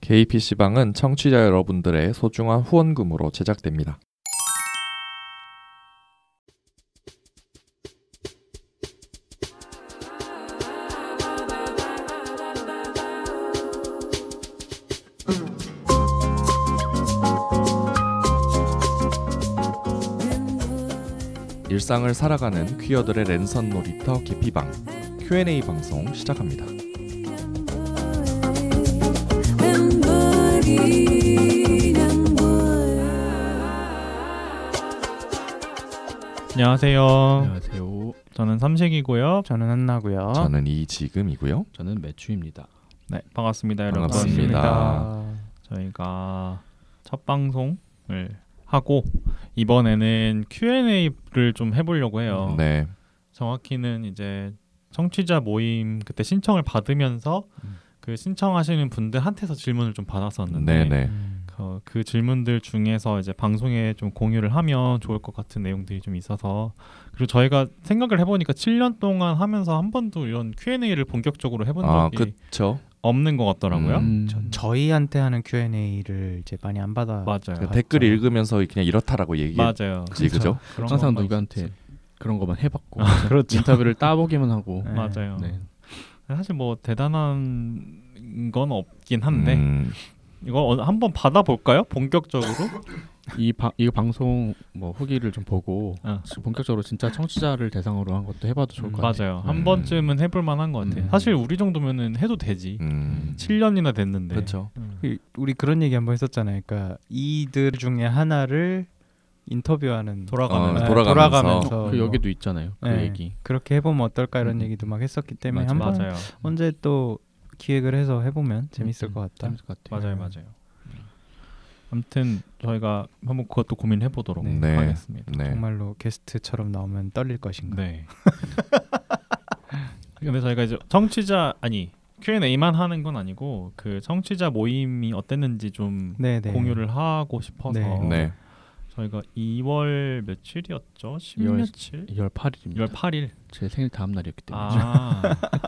KPC방은 청취자 여러분들의 소중한 후원금으로 제작됩니다. 일상을 살아가는 퀴어들의 랜선 놀이터 계피방 Q&A 방송 시작합니다. 안녕하세요. 안녕하세요. 저는 삼식이고요. 저는 한나고요. 저는 이지금이고요. 저는 매추입니다. 네, 반갑습니다, 여러분. 반갑습니다. 저희가 첫 방송을 하고 이번에는 Q&A를 좀 해보려고 해요. 네. 정확히는 이제 청취자 모임 그때 신청을 받으면서 그 신청하시는 분들한테서 질문을 좀 받았었는데 네네. 그 질문들 중에서 이제 방송에 좀 공유를 하면 좋을 것 같은 내용들이 좀 있어서, 그리고 저희가 생각을 해보니까 7년 동안 하면서 한 번도 이런 Q&A를 본격적으로 해본 적이 그쵸. 없는 것 같더라고요. 저희한테 하는 Q&A를 이제 많이 안 받아. 맞아요. 그 댓글 읽으면서 그냥 이렇다라고 맞아요. 얘기했지, 그죠? 그런 항상 것만 누구한테 있었지. 그런 것만 해봤고 그렇죠. 인터뷰를 따보기만 하고. 네. 맞아요. 네. 사실 뭐 대단한 건 없긴 한데 이거 한번 받아볼까요? 본격적으로? 이 방송 뭐 후기를 좀 보고 본격적으로 진짜 청취자를 대상으로 한 것도 해봐도 좋을 것 같아요. 맞아요. 한 번쯤은 해볼 만한 것 같아요. 사실 우리 정도면은 해도 되지. 7년이나 됐는데. 그렇죠. 우리 그런 얘기 한번 했었잖아요. 그러니까 이들 중에 하나를 인터뷰하는 돌아가면서. 그 여기도 있잖아요. 그 네. 얘기. 그렇게 해보면 어떨까 이런 얘기도 막 했었기 때문에 한번 맞아요. 언제 또 기획을 해서 해보면 재밌을 것 같다. 재밌을 것 같아요. 맞아요. 아무튼 저희가 한번 그것도 고민해 보도록 네. 하겠습니다. 네. 정말로 게스트처럼 나오면 떨릴 것인가. 네. 근데 저희가 이제 Q&A만 하는 건 아니고 그 청취자 모임이 어땠는지 좀 네네. 공유를 하고 싶어서 네. 저희가 2월 며칠이었죠? 10 며칠? 2월 8일입니다. 2월 8일. 제 생일 다음 날이었기 때문에.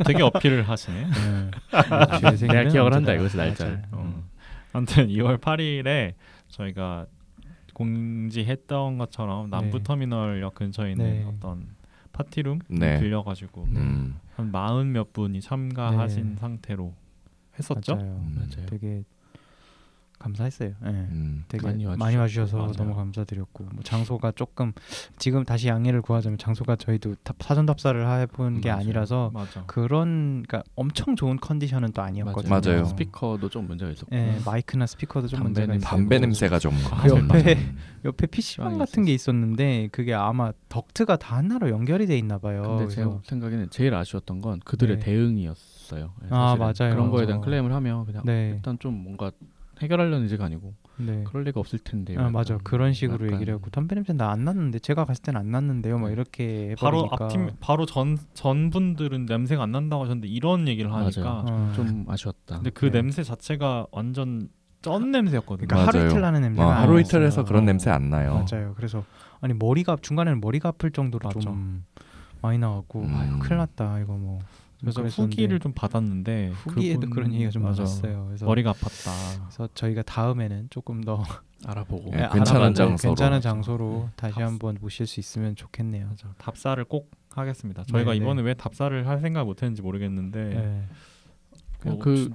되게 어필을 하시네. 내가 기억을 한다 이것이 날짜를. 아무튼 2월 8일에 저희가 공지했던 것처럼 남부터미널역 근처에 있는 어떤 파티룸 빌려가지고 한 40몇 분이 참가하신 상태로 했었죠. 맞아요. 되게 감사했어요. 되게 많이 와주셔서 맞아요. 너무 감사드렸고, 뭐 장소가 조금 지금 다시 양해를 구하자면 장소가 저희도 사전 답사를 해본 게 아니라서 그러니까 엄청 좋은 컨디션은 또 아니었거든요. 맞아요. 스피커도 좀 문제가 있었고, 마이크나 스피커도 좀 문제가 있었고, 담배 냄새가 좀 옆에 PC방 같은 게 있었는데 그게 아마 덕트가 다 하나로 연결이 돼 있나 봐요. 근데 제 생각에는 제일 아쉬웠던 건 그들의 대응이었어요. 맞아요. 그런 거에 대한 클레임을 하면 그냥 일단 좀 뭔가 해결하려는 의지가 아니고 그럴 리가 없을 텐데. 맞아. 그런 식으로 얘기를 하고 담배 냄새 나 안 났는데 제가 갔을 때는 안 났는데요. 막 이렇게 바로 해버리니까. 앞팀 바로 전 분들은 냄새가 안 난다고 하셨는데 이런 얘기를 하니까 좀 아쉬웠다. 근데 그 냄새 자체가 완전 쩐 냄새였거든요. 그러니까 하루 이틀 나는 냄새가 하루 이틀에서 그런 냄새 안 나요. 맞아요. 그래서 아니 중간에는 머리가 아플 정도로 좀 많이 나왔고 큰일 났다 이거 뭐. 그래서 후기를 좀 받았는데 후기에도 그런 얘기가 좀 많았어요. 그래서 머리가 아팠다. 그래서 저희가 다음에는 조금 더 알아보고 괜찮은 장소로 다시 한번 모실 수 있으면 좋겠네요. 맞아. 답사를 꼭 하겠습니다. 저희가 이번에 왜 답사를 할 생각 못했는지 모르겠는데 그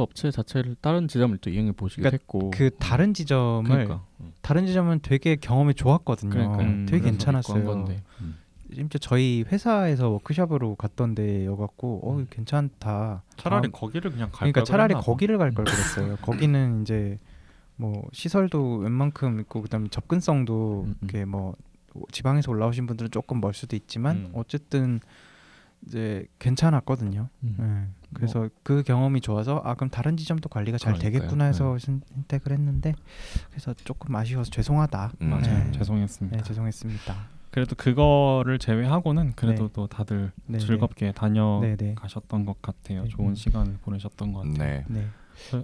업체 자체를 다른 지점을 또 이용해 보시기도 했고 그 다른 지점은 되게 경험이 좋았거든요. 되게 괜찮았어요. 심지어 저희 회사에서 워크숍으로 갔던 데여갖고 괜찮다. 차라리 거기를 그냥 갈 그러니까 차라리 거기를 갈 걸 그랬어요. 거기는 이제 뭐 시설도 웬만큼 있고 그다음에 접근성도 이렇게 뭐 지방에서 올라오신 분들은 조금 멀 수도 있지만 어쨌든 이제 괜찮았거든요. 그래서 그 경험이 좋아서 그럼 다른 지점도 관리가 잘 되겠구나 해서 선택을 했는데 그래서 조금 아쉬워서 죄송하다. 죄송했습니다. 죄송했습니다. 그래도 그거를 제외하고는 그래도 또 다들 즐겁게 다녀가셨던 것 같아요. 좋은 시간을 보내셨던 것 같아요.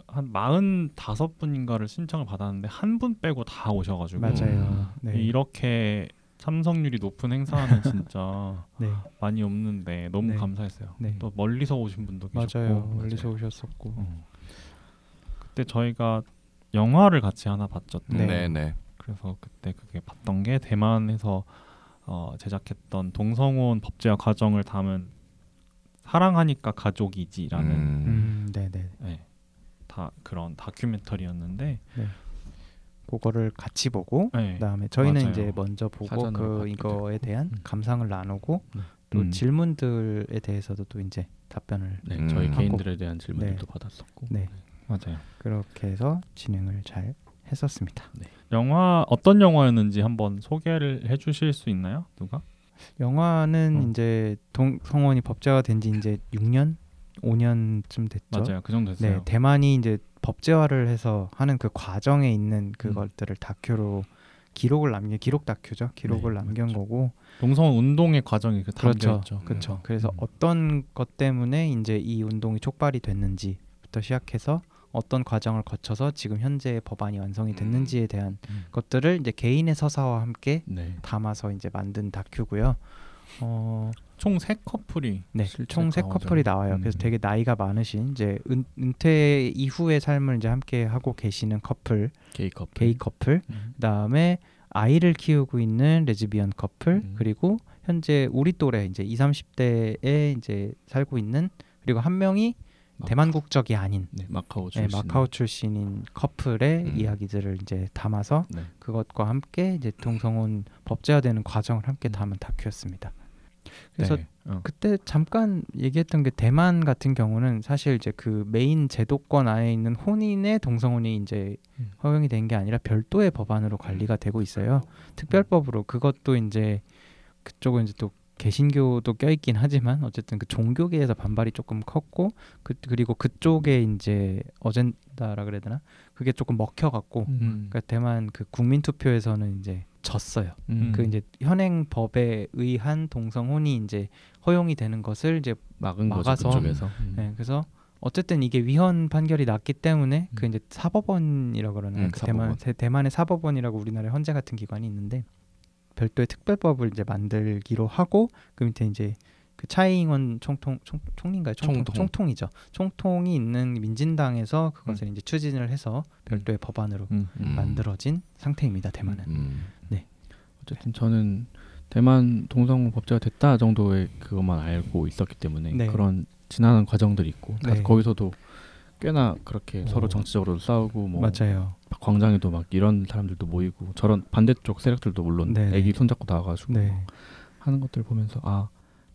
한 45분인가를 신청을 받았는데 한 분 빼고 다 오셔가지고 맞아요. 이렇게 참석률이 높은 행사는 진짜 많이 없는데 너무 감사했어요. 또 멀리서 오신 분도 계셨고 맞아요. 멀리서 오셨었고 그때 저희가 영화를 같이 하나 봤죠. 네네. 그래서 그때 그게 봤던 게 대만에서 제작했던 동성혼 법제화 과정을 담은 사랑하니까 가족이지라는 네네. 네, 다 그런 다큐멘터리였는데 네. 그거를 같이 보고 네. 그다음에 저희는 맞아요. 이제 먼저 보고 이거에 대한 감상을 나누고 또 질문들에 대해서도 또 이제 답변을 저희 개인들에 대한 질문들도 받았었고 네. 맞아요. 그렇게 해서 진행을 잘 했었습니다. 네. 영화 어떤 영화였는지 한번 소개를 해주실 수 있나요? 누가? 영화는 이제 동성혼이 법제화된 지 이제 6년, 5년쯤 됐죠. 맞아요, 그 정도 됐어요. 네, 대만이 이제 법제화를 해서 하는 그 과정에 있는 그것들을 다큐로 기록 다큐죠. 기록을 남긴 그렇죠. 거고 동성혼 운동의 과정이 담겨 있죠. 그렇죠. 그래서 어떤 것 때문에 이제 이 운동이 촉발이 됐는지부터 시작해서 어떤 과정을 거쳐서 지금 현재 법안이 완성이 됐는지에 대한 것들을 이제 개인의 서사와 함께 담아서 이제 만든 다큐고요. 총 3커플이 총 3커플이 나와요. 그래서 되게 나이가 많으신 이제 은퇴 이후의 삶을 이제 함께 하고 계시는 커플, 게이 커플. 그다음에 아이를 키우고 있는 레즈비언 커플, 그리고 현재 우리 또래 이제 20, 30대에 이제 살고 있는 그리고 한 명이 대만 국적이 아닌 마카오 출신인 커플의 이야기들을 이제 담아서 그것과 함께 이제 동성혼 법제화되는 과정을 함께 담은 다큐였습니다. 그래서 그때 잠깐 얘기했던 게 대만 같은 경우는 사실 이제 그 메인 제도권 안에 있는 혼인의 동성혼이 이제 허용이 된 게 아니라 별도의 법안으로 관리가 되고 있어요. 특별법으로. 그것도 이제 그쪽은 이제 또 개신교도 껴있긴 하지만 어쨌든 그 종교계에서 반발이 조금 컸고 그리고 그쪽에 이제 어젠다라 그래야 되나 그게 조금 먹혀갖고 그러니까 대만 그 국민투표에서는 이제 졌어요. 그 이제 현행 법에 의한 동성혼이 이제 허용이 되는 것을 이제 막아서 그쪽에서. 네, 그래서 어쨌든 이게 위헌 판결이 났기 때문에 그 이제 사법원이라고 그러나요? 그 대만의 사법원이라고 우리나라에 헌재 같은 기관이 있는데 별도의 특별법을 이제 만들기로 하고 그 밑에 이제 그 차이잉원 총리인가요? 총통이죠. 총통이 있는 민진당에서 그것을 이제 추진을 해서 별도의 법안으로 만들어진 상태입니다. 대만은. 네. 어쨌든 저는 대만 동성혼 법제가 됐다 정도의 그것만 알고 있었기 때문에 그런 지난한 과정들이 있고 거기서도 꽤나 그렇게 서로 정치적으로 싸우고 뭐 맞아요. 광장에도 막 이런 사람들도 모이고 저런 반대쪽 세력들도 물론 애기 손잡고 나와가지고 하는 것들 보면서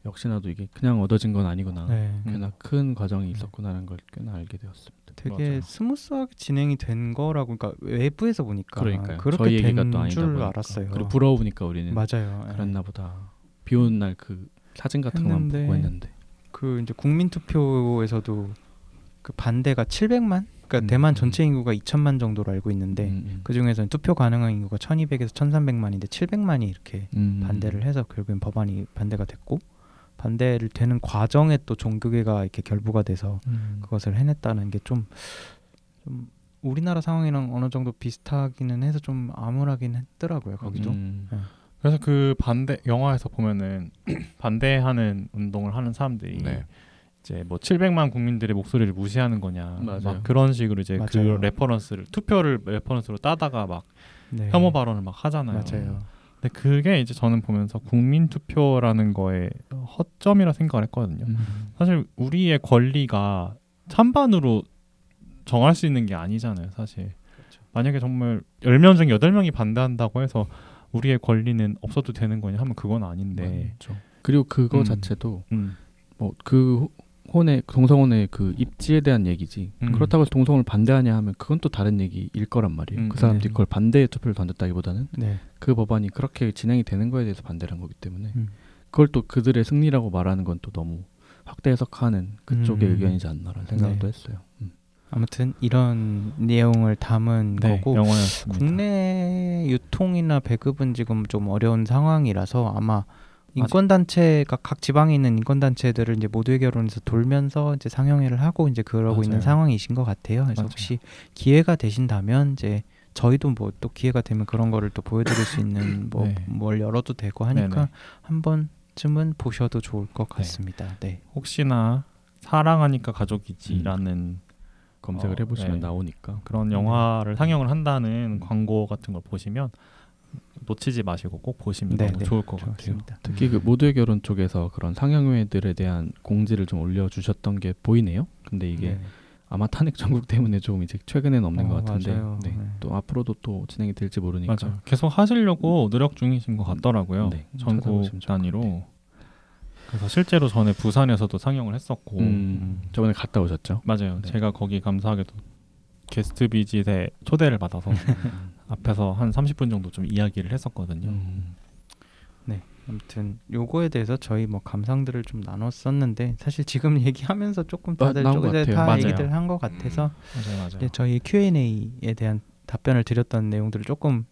역시나도 이게 그냥 얻어진 건 아니구나. 꽤나 큰 과정이 있었구나라는 걸 꽤나 알게 되었습니다. 되게 맞아요. 스무스하게 진행이 된 거라고 그러니까 외부에서 보니까 그러니까요. 그렇게 된 줄 알았어요. 그리고 부러우니까 우리는 맞아요. 그랬나 보다. 비 오는 날 그 사진 같은 것만 보고 했는데 그 이제 국민투표에서도 그 반대가 700만? 그러니까 대만 전체 인구가 2천만 정도로 알고 있는데 그 중에서는 투표 가능한 인구가 1200에서 1300만인데 700만이 이렇게 반대를 해서 결국엔 법안이 반대가 됐고 반대를 되는 과정에 또 종교계가 이렇게 결부가 돼서 그것을 해냈다는 게 좀 우리나라 상황이랑 어느 정도 비슷하기는 해서 좀 암울하긴 했더라고요. 거기도. 그래서 그 반대 영화에서 보면은 반대하는 운동을 하는 사람들이 이제 뭐 700만 국민들의 목소리를 무시하는 거냐 막 그런 식으로 이제 그 레퍼런스를 투표를 레퍼런스로 따다가 막 혐오 발언을 막 하잖아요. 맞아요. 근데 그게 이제 저는 보면서 국민 투표라는 거에 허점이라 생각을 했거든요. 사실 우리의 권리가 찬반으로 정할 수 있는 게 아니잖아요, 사실. 그렇죠. 만약에 정말 10명 중에 8명이 반대한다고 해서 우리의 권리는 없어도 되는 거냐 하면 그건 아닌데. 그렇죠. 그리고 그거 자체도 뭐 그 동성혼의 그 입지에 대한 얘기지. 그렇다고 해서 동성혼을 반대하냐 하면 그건 또 다른 얘기일 거란 말이에요. 그 사람들이 그걸 반대의 투표를 던졌다기보다는 그 법안이 그렇게 진행이 되는 거에 대해서 반대를 한 거기 때문에 그걸 또 그들의 승리라고 말하는 건 또 너무 확대 해석하는 그쪽의 의견이지 않나라는 생각을 또 했어요. 아무튼 이런 내용을 담은 거고 영화였습니다. 국내 유통이나 배급은 지금 좀 어려운 상황이라서 아마 인권단체가 각 지방에 있는 인권단체들을 이제 모두의 결혼에서 돌면서 이제 상영회를 하고 이제 그러고 있는 상황이신 것 같아요. 그래서 혹시 기회가 되신다면 이제 저희도 뭐 또 기회가 되면 그런 거를 또 보여드릴 수 있는 뭐 뭘 열어도 되고 하니까 한 번쯤은 보셔도 좋을 것 같습니다. 혹시나 사랑하니까 가족이지라는 검색을 해보시면 나오니까 그런 영화를 상영을 한다는 광고 같은 걸 보시면 놓치지 마시고 꼭 보시면 너무 좋을 것 같아요. 특히 그 모두의 결혼 쪽에서 그런 상영회들에 대한 공지를 좀 올려주셨던 게 보이네요. 근데 이게 아마 탄핵 전국 때문에 좀 이제 최근에는 없는 것 같은데 또 앞으로도 또 진행이 될지 모르니까 맞아요. 계속 하시려고 노력 중이신 것 같더라고요. 전국 단위로. 그래서 실제로 전에 부산에서도 상영을 했었고 저번에 갔다 오셨죠? 맞아요. 제가 거기 감사하게도 게스트 비짓에 초대를 받아서 앞에서 한 30분 정도 좀 이야기를 했었거든요. 네, 아무튼 요거에 대해서 저희 뭐 감상들을 좀 나눴었는데 사실 지금 얘기하면서 조금 다들 다 얘기들 한 것 같아서 맞아요. 저희 Q&A에 대한 답변을 드렸던 내용들을 조금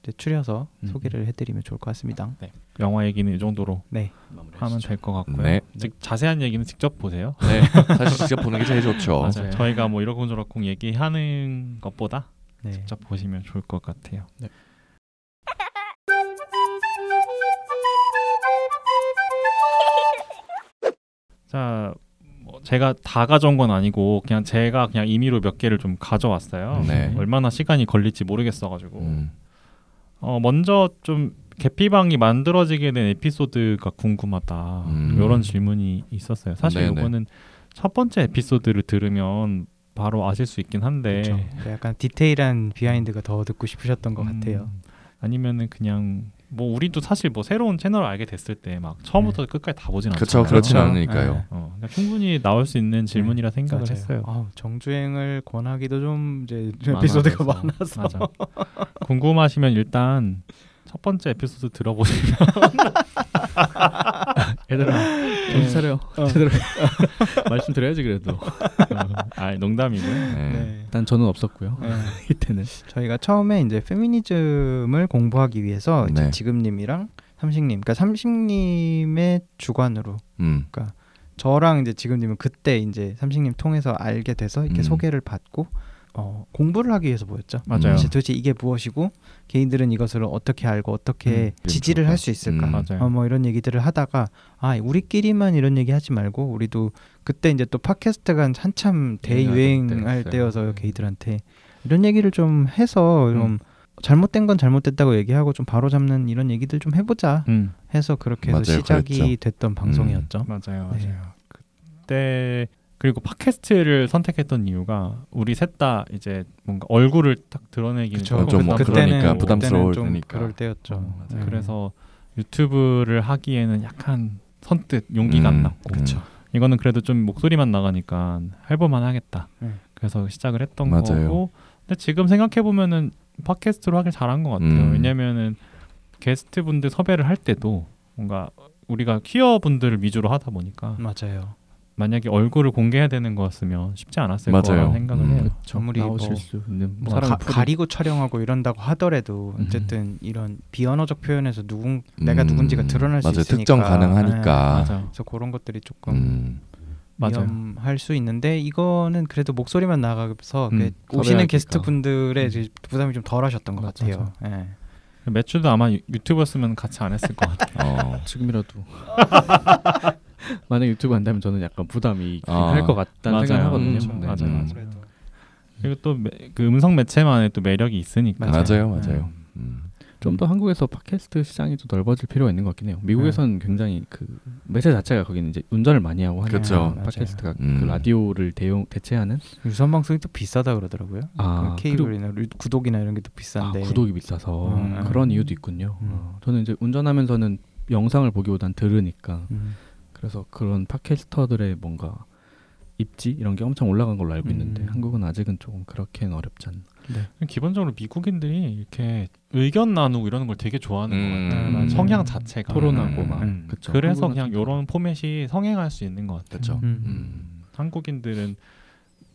소개를 해드리면 좋을 것 같습니다. 네. 영화 얘기는 이 정도로 하면 될 것 같고요. 자세한 얘기는 직접 보세요. 네, 사실 직접 보는 게 제일 좋죠. 맞아요. 저희가 뭐 이러쿵저러쿵 얘기하는 것보다 직접 보시면 좋을 것 같아요. 네. 자, 제가 다 가져온 건 아니고 그냥 제가 그냥 임의로 몇 개를 좀 가져왔어요. 얼마나 시간이 걸릴지 모르겠어가지고 먼저 좀 개피방이 만들어지게 된 에피소드가 궁금하다 이런 질문이 있었어요. 사실 이거는 첫 번째 에피소드를 들으면 바로 아실 수 있긴 한데 약간 디테일한 비하인드가 더 듣고 싶으셨던 것 같아요. 아니면은 그냥 뭐 우리도 사실 뭐 새로운 채널을 알게 됐을 때 막 처음부터 끝까지 다 보진 않잖아요. 그렇죠, 그렇진 않으니까요. 그러니까 충분히 나올 수 있는 질문이라 생각을 했어요. 정주행을 권하기도 좀 이제 에피소드가 많아서. 맞아. 궁금하시면 일단 첫 번째 에피소드 들어보시면 얘들아 정신 차려. 제대로 말씀드려야지 그래도. 농담이고요. 일단 저는 없었고요. 이때는 저희가 처음에 이제 페미니즘을 공부하기 위해서 이제 지금님이랑 삼식님, 그러니까 삼식님의 주관으로, 그러니까 저랑 이제 지금님은 그때 이제 삼식님 통해서 알게 돼서 이렇게 소개를 받고. 공부를 하기 위해서 모였죠. 맞아요. 도대체 이게 무엇이고 개인들은 이것을 어떻게 알고 어떻게 지지를 할 수 있을까? 뭐 이런 얘기들을 하다가 우리끼리만 이런 얘기 하지 말고 우리도 그때 이제 또 팟캐스트가 한참 대유행할 때여서 게이들한테 이런 얘기를 좀 해서 좀 잘못된 건 잘못됐다고 얘기하고 좀 바로잡는 이런 얘기들 좀 해보자 해서 그렇게 해서 시작이 됐던 방송이었죠. 맞아요. 그때 그리고 팟캐스트를 선택했던 이유가 우리 셋 다 이제 뭔가 얼굴을 딱 드러내기는 좀 그러니까 부담스러우니까 그럴 때였죠. 그래서 유튜브를 하기에는 약간 선뜻 용기가 안 났고 이거는 그래도 좀 목소리만 나가니까 해볼만 하겠다. 그래서 시작을 했던 거고 근데 지금 생각해보면은 팟캐스트로 하길 잘한 것 같아요. 왜냐면은 게스트분들 섭외를 할 때도 뭔가 우리가 퀴어 분들을 위주로 하다 보니까 만약에 얼굴을 공개해야 되는 거였으면 쉽지 않았을 거라는 생각을 해요. 아무리 가리고 촬영하고 이런다고 하더라도 어쨌든 이런 비언어적 표현에서 내가 누군지가 드러날 수 있으니까 특정 가능하니까 그래서 그런 것들이 조금 위험할 수 있는데 이거는 그래도 목소리만 나가서 오시는 게스트분들의 부담이 좀 덜하셨던 것 같아요. 매출도 아마 유튜브였으면 같이 안 했을 것 같아요. 지금이라도 만약 유튜브 한다면 저는 약간 부담이 할 것 같다는 생각을 하거든요. 맞아요. 그리고 또 그 음성 매체만의 또 매력이 있으니까. 맞아요. 좀 더 한국에서 팟캐스트 시장이 좀 넓어질 필요가 있는 것 같긴 해요. 미국에서는 굉장히 그 매체 자체가 거기는 이제 운전을 많이 하고 하니까 팟캐스트가 그 라디오를 대체하는 유선 방송이 또 비싸다 그러더라고요. 그 케이블이나 구독이나 이런 게 또 비싼데 구독이 비싸서 그런 이유도 있군요. 저는 이제 운전하면서는 영상을 보기보단 들으니까 그래서 그런 팟캐스터들의 뭔가 입지 이런 게 엄청 올라간 걸로 알고 있는데 한국은 아직은 조금 그렇게는 어렵지 않나. 기본적으로 미국인들이 이렇게 의견 나누고 이러는 걸 되게 좋아하는 것 같아요. 성향 자체가 토론하고 막. 그래서 그냥 이런 포맷이 성행할 수 있는 것 같아요. 한국인들은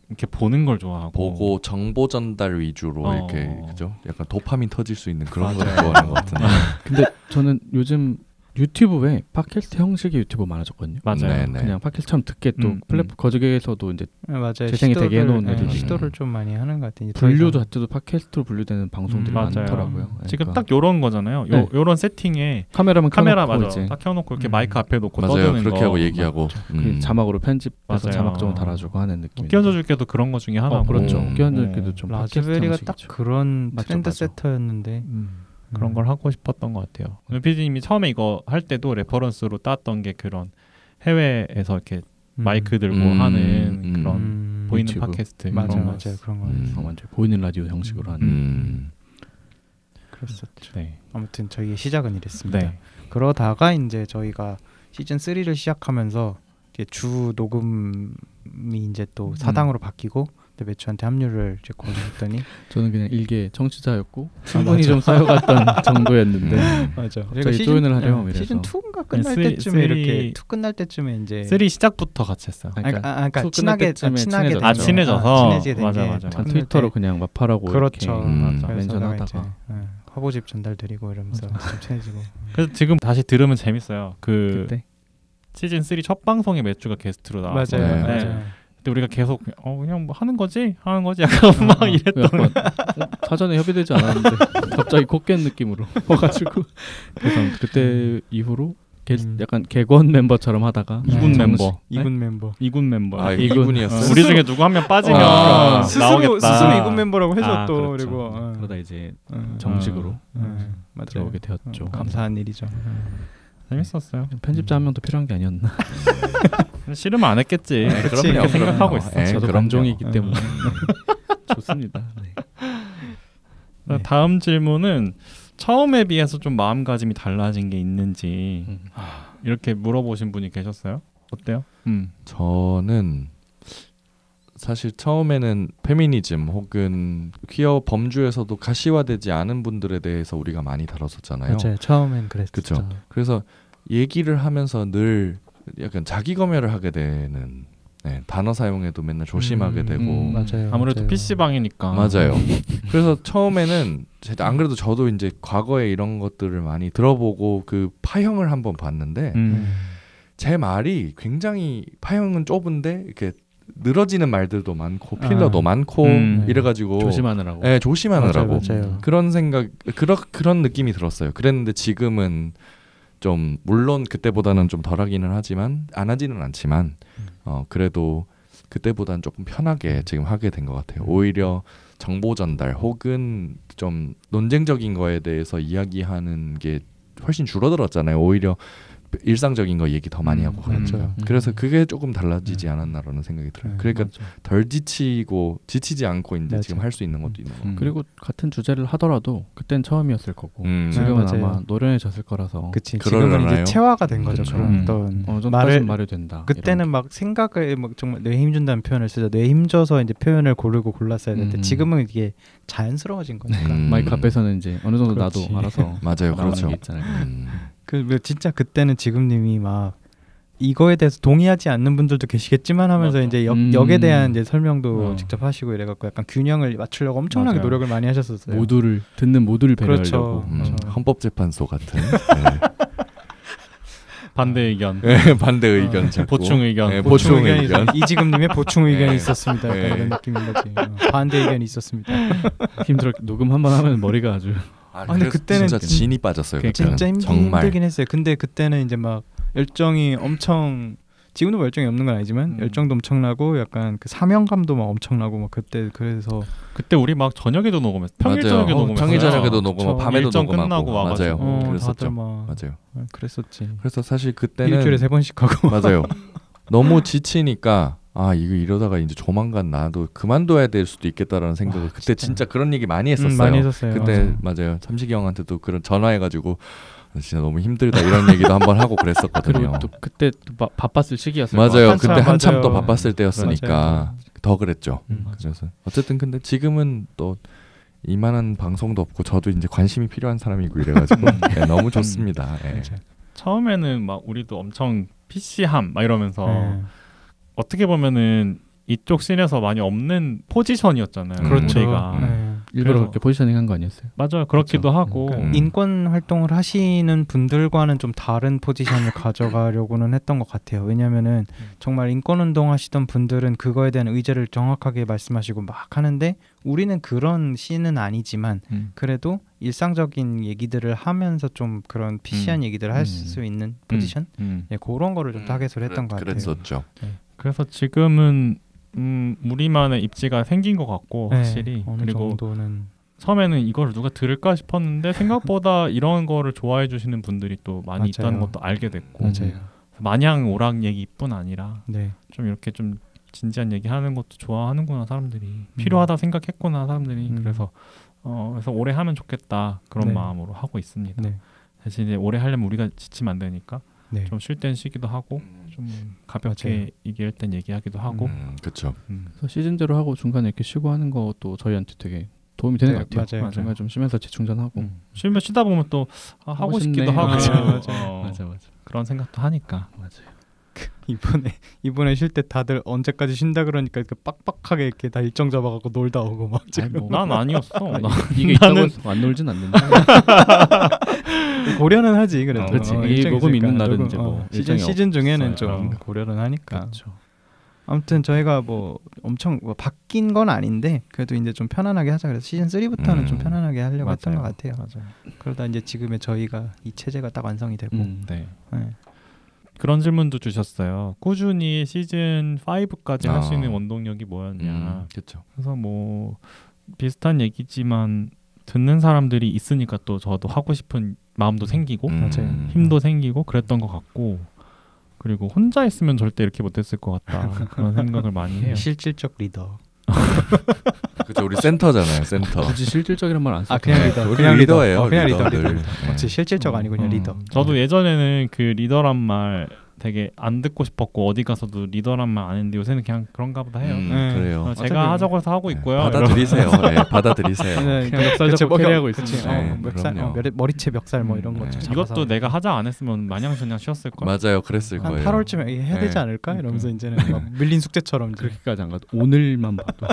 이렇게 보는 걸 좋아하고 보고 정보 전달 위주로 이렇게 그죠? 약간 도파민 터질 수 있는 그런 걸 좋아하는 것 같은데. 근데 저는 요즘 유튜브에 팟캐스트 형식의 유튜브 많아졌거든요. 맞아요. 그냥 팟캐스트처럼 듣게 또 플랫폼 거주계에서도 이제 재생이 되게 해놓은 애들이 시도를 좀 많이 하는 것 같아요. 분류 자체도 팟캐스트로 분류되는 방송들이 많더라고요. 그러니까. 지금 딱 요런 거잖아요. 요런 세팅에 카메라 맞아. 이제. 딱 켜놓고 이렇게 마이크 앞에 놓고 떠드는 그렇게 거. 하고 얘기하고 자막으로 편집해서 자막적으로 달아주고 하는 느낌. 끼얹어줄게도 그런 거 중에 하나고. 그렇죠. 끼얹어줄게도 좀 라즈베리가 딱 그런 트렌드 세터였는데. 그런 걸 하고 싶었던 것 같아요. PD님이 처음에 이거 할 때도 레퍼런스로 땄던 게 그런 해외에서 이렇게 마이크 들고 하는 그런 보이는 유튜브. 팟캐스트 맞아요 그런 거 완전 보이는 라디오 형식으로 하는 그랬었죠. 네. 아무튼 저희의 시작은 이랬습니다. 네. 그러다가 이제 저희가 시즌 3를 시작하면서 주 녹음이 이제 또 사당으로 바뀌고 매추한테 합류를 이제 권유했더니 저는 그냥 일개 청취자였고 친분이 좀 쌓여갔던 정도였는데 맞아. 저희 조인을 하려고 이래서 시즌 2가 끝날 때쯤에 이렇게 2 끝날 때쯤에 이제 3 시작부터 같이 했어요. 그러니까 친하게 친해져서 친해지게 된 게 맞아. 트위터로 그냥 마파라고 그렇죠. 멘션하다가 화보집 전달드리고 이러면서 좀 친해지고. 그래서 지금 다시 들으면 재밌어요. 그때 시즌 3 첫 방송에 매추가 게스트로 나왔어요. 맞아요. 근데 우리가 계속 그냥 뭐 하는 거지 약간 막 이랬던 사전에 협의되지 않았는데 갑자기 코 깬 느낌으로 와가지고 그래서 그때 이후로 약간 객원 멤버처럼 하다가 2군 멤버 2군 멤버 2군이었어요. 우리 중에 누구 한 명 빠지면 나오겠다. 스스로 2군 멤버라고 해서 또 그렇죠. 그리고 그러다 이제 정식으로 들어오게 되었죠. 감사한 일이죠. 재밌었어요. 편집자 한 명도 필요한 게 아니었나. 싫으면 안 했겠지. 그럼요. 생각하고 있어. 저도 감정이기 때문에 좋습니다. 다음 질문은 처음에 비해서 좀 마음가짐이 달라진 게 있는지 이렇게 물어보신 분이 계셨어요. 어때요? 저는 사실 처음에는 페미니즘 혹은 퀴어 범주에서도 가시화되지 않은 분들에 대해서 우리가 많이 다뤘었잖아요. 맞아요. 처음엔 그랬죠. 그렇죠. 그래서 얘기를 하면서 늘 약간 자기 검열을 하게 되는 단어 사용에도 맨날 조심하게 되고 맞아요. 아무래도 PC방이니까 맞아요. 그래서 처음에는 안 그래도 저도 이제 과거에 이런 것들을 많이 들어보고 그 파형을 한번 봤는데 제 말이 굉장히 파형은 좁은데 이렇게 늘어지는 말들도 많고 필러도 많고 이래가지고 조심하느라고. 네, 조심하느라고. 맞아요. 그런 생각 그런 느낌이 들었어요. 그랬는데 지금은 좀 물론 그때보다는 좀 덜하기는 하지만 안 하지는 않지만 그래도 그때보다는 조금 편하게 지금 하게 된 것 같아요. 오히려 정보 전달 혹은 좀 논쟁적인 거에 대해서 이야기하는 게 훨씬 줄어들었잖아요. 오히려 일상적인 거 얘기 더 많이 하고 그러니까. 그래서 그게 조금 달라지지 않았나라는 생각이 들어요. 그러니까 덜 지치지 않고 이제 지금 할 수 있는 것도 있는 거고. 그리고 같은 주제를 하더라도 그땐 처음이었을 거고 지금은 아마 노련해졌을 거라서. 그치. 지금은 이제 체화가 된 거죠. 그런 어떤 말을 된다. 그때는 막 생각을 막 정말 뇌 힘준다는 표현을 쓰자. 뇌 힘줘서 이제 표현을 골랐어야 되는데 지금은 이게 자연스러워진 거니까. 마이크 앞에서는 이제 어느 정도 나도 알아서 맞아요. 그렇죠. 진짜 그때는 지금님이 막 이거에 대해서 동의하지 않는 분들도 계시겠지만 하면서 맞아. 이제 역에 대한 이제 설명도 직접 하시고 이래갖고 약간 균형을 맞추려고 엄청나게 맞아요. 노력을 많이 하셨었어요. 듣는 모두를 배려하려고. 그렇죠. 헌법재판소 같은 반대 의견, 반대 의견, 보충 의견, 보충 의견. 이지금님의 보충 의견이 있었습니다. 약간 이런 느낌인 거지. 반대 의견이 있었습니다. 힘들어. 녹음 한번 하면 머리가 아주. 근데 그때는 진짜 진이 빠졌어요. 진짜 힘들긴 했어요. 근데 그때는 이제 막 열정이 엄청 지금도 뭐 열정이 없는 건 아니지만 열정도 엄청나고 약간 그 사명감도 막 엄청나고 막 그때 그래서 그때 우리 막 저녁에도 녹음했어. 평일 저녁에 녹음했어. 평일 저녁에도 녹음하고 밤에도 일정 녹음하고 끝나고 와가지고. 맞아요. 그랬었죠. 맞아요. 그랬었지. 그래서 사실 그때는 일주일에 3번씩 하고 맞아요. 너무 지치니까 이거 이러다가 이제 조만간 나도 그만둬야 될 수도 있겠다라는 생각을 그때 진짜 그런 얘기 많이 했었어요. 많이 했었어요. 그때 맞아요. 삼식이 형한테도 그런 전화해가지고 진짜 너무 힘들다 이런 얘기도 한번 하고 그랬었거든요. 그리고 또 그때 바빴을 시기였어요. 맞아요. 그때 한참 또 바빴을 때였으니까 맞아요. 더 그랬죠. 그래서 어쨌든 근데 지금은 또 이만한 방송도 없고 저도 이제 관심이 필요한 사람이고 이래가지고 네, 너무 좋습니다. 네. 처음에는 막 우리도 엄청 PC함 막 이러면서 어떻게 보면은 이쪽 씬에서 많이 없는 포지션이었잖아요. 그렇죠. 우리가. 일부러 그렇게 포지셔닝한 거 아니었어요? 맞아요. 그렇기도 하고 그러니까 인권 활동을 하시는 분들과는 좀 다른 포지션을 가져가려고는 했던 것 같아요. 왜냐하면은 정말 인권 운동 하시던 분들은 그거에 대한 의제를 정확하게 말씀하시고 막 하는데 우리는 그런 씬은 아니지만 그래도 일상적인 얘기들을 하면서 좀 그런 PC한 얘기들을 할 수 있는 포지션 예, 그런 거를 좀 타겟으로 했던 것 같아요. 그랬었죠. 네. 그래서 지금은 우리만의 입지가 생긴 것 같고 확실히 네, 어느 그리고 정도는 처음에는 이걸 누가 들을까 싶었는데 생각보다 이런 거를 좋아해 주시는 분들이 또 많이 맞아요. 있다는 것도 알게 됐고 맞아요. 마냥 오락 얘기뿐 아니라 네. 좀 이렇게 좀 진지한 얘기하는 것도 좋아하는구나 사람들이 필요하다 생각했구나 사람들이 그래서 오래 하면 좋겠다 그런 네. 마음으로 하고 있습니다. 네. 대신 이제 오래 하려면 우리가 지치면 안 되니까 네. 좀 쉴 땐 쉬기도 하고 좀 가볍게 얘기할 땐 얘기하기도 하고 그렇죠. 그래서 시즌대로 하고 중간에 이렇게 쉬고 하는 것도 저희한테 되게 도움이 되는 것 같아요. 맞아요. 중간에 좀 쉬면서 재충전하고 쉬면 쉬다 보면 또 하고 싶기도 하고 맞아. 그런 생각도 하니까 맞아요. 이번에 쉴 때 다들 언제까지 쉰다 그러니까 이렇게 빡빡하게 이렇게 다 일정 잡아갖고 놀다 오고 막 지금 난 아니었어. 이게 있다고 해서 안 놀진 않는데 고려는 하지 그래도. 그렇지. 이 녹음 있는 날은 이제 뭐 시즌 중에는 좀 고려는 하니까. 그렇죠. 아무튼 저희가 뭐 엄청 바뀐 건 아닌데 그래도 이제 좀 편안하게 하자 그래서 시즌 3부터는 좀 편안하게 하려고 했던 것 같아요. 맞아요. 그러다 이제 지금의 저희가 이 체제가 딱 완성이 되고. 네. 그런 질문도 주셨어요. 꾸준히 시즌 5까지 할 수 있는 원동력이 뭐였냐. 그렇죠. 그래서 뭐 비슷한 얘기지만 듣는 사람들이 있으니까 또 저도 하고 싶은 마음도 생기고 힘도 생기고 그랬던 것 같고 그리고 혼자 있으면 절대 이렇게 못했을 것 같다 그런 생각을 많이 해요. 실질적 리더. 그렇죠. 우리 센터잖아요. 센터. 굳이 실질적이란 말 안 써. 그냥 리더. 그냥 리더예요. 그냥 리더. 리더들. 실질적 아니고 그냥 리더. 저도 예전에는 그 리더란 말 되게 안 듣고 싶었고 어디 가서도 리더란 말 안 했는데 요새는 그냥 그런가 보다 해요. 그래요. 제가 하자고 해서 하고 있고요. 받아들이세요. 받아들이세요. 그냥 멱살잡고 캐리하고 있어요. 머리채 멱살 뭐 이런 거. 이것도 내가 하자 안 했으면 마냥 그냥 쉬었을 거예요. 맞아요. 그랬을 한 거예요. 8월쯤에 해야 되지 않을까? 이러면서 이제는 막 밀린 숙제처럼 그렇게까지 안 가도 오늘만 봐도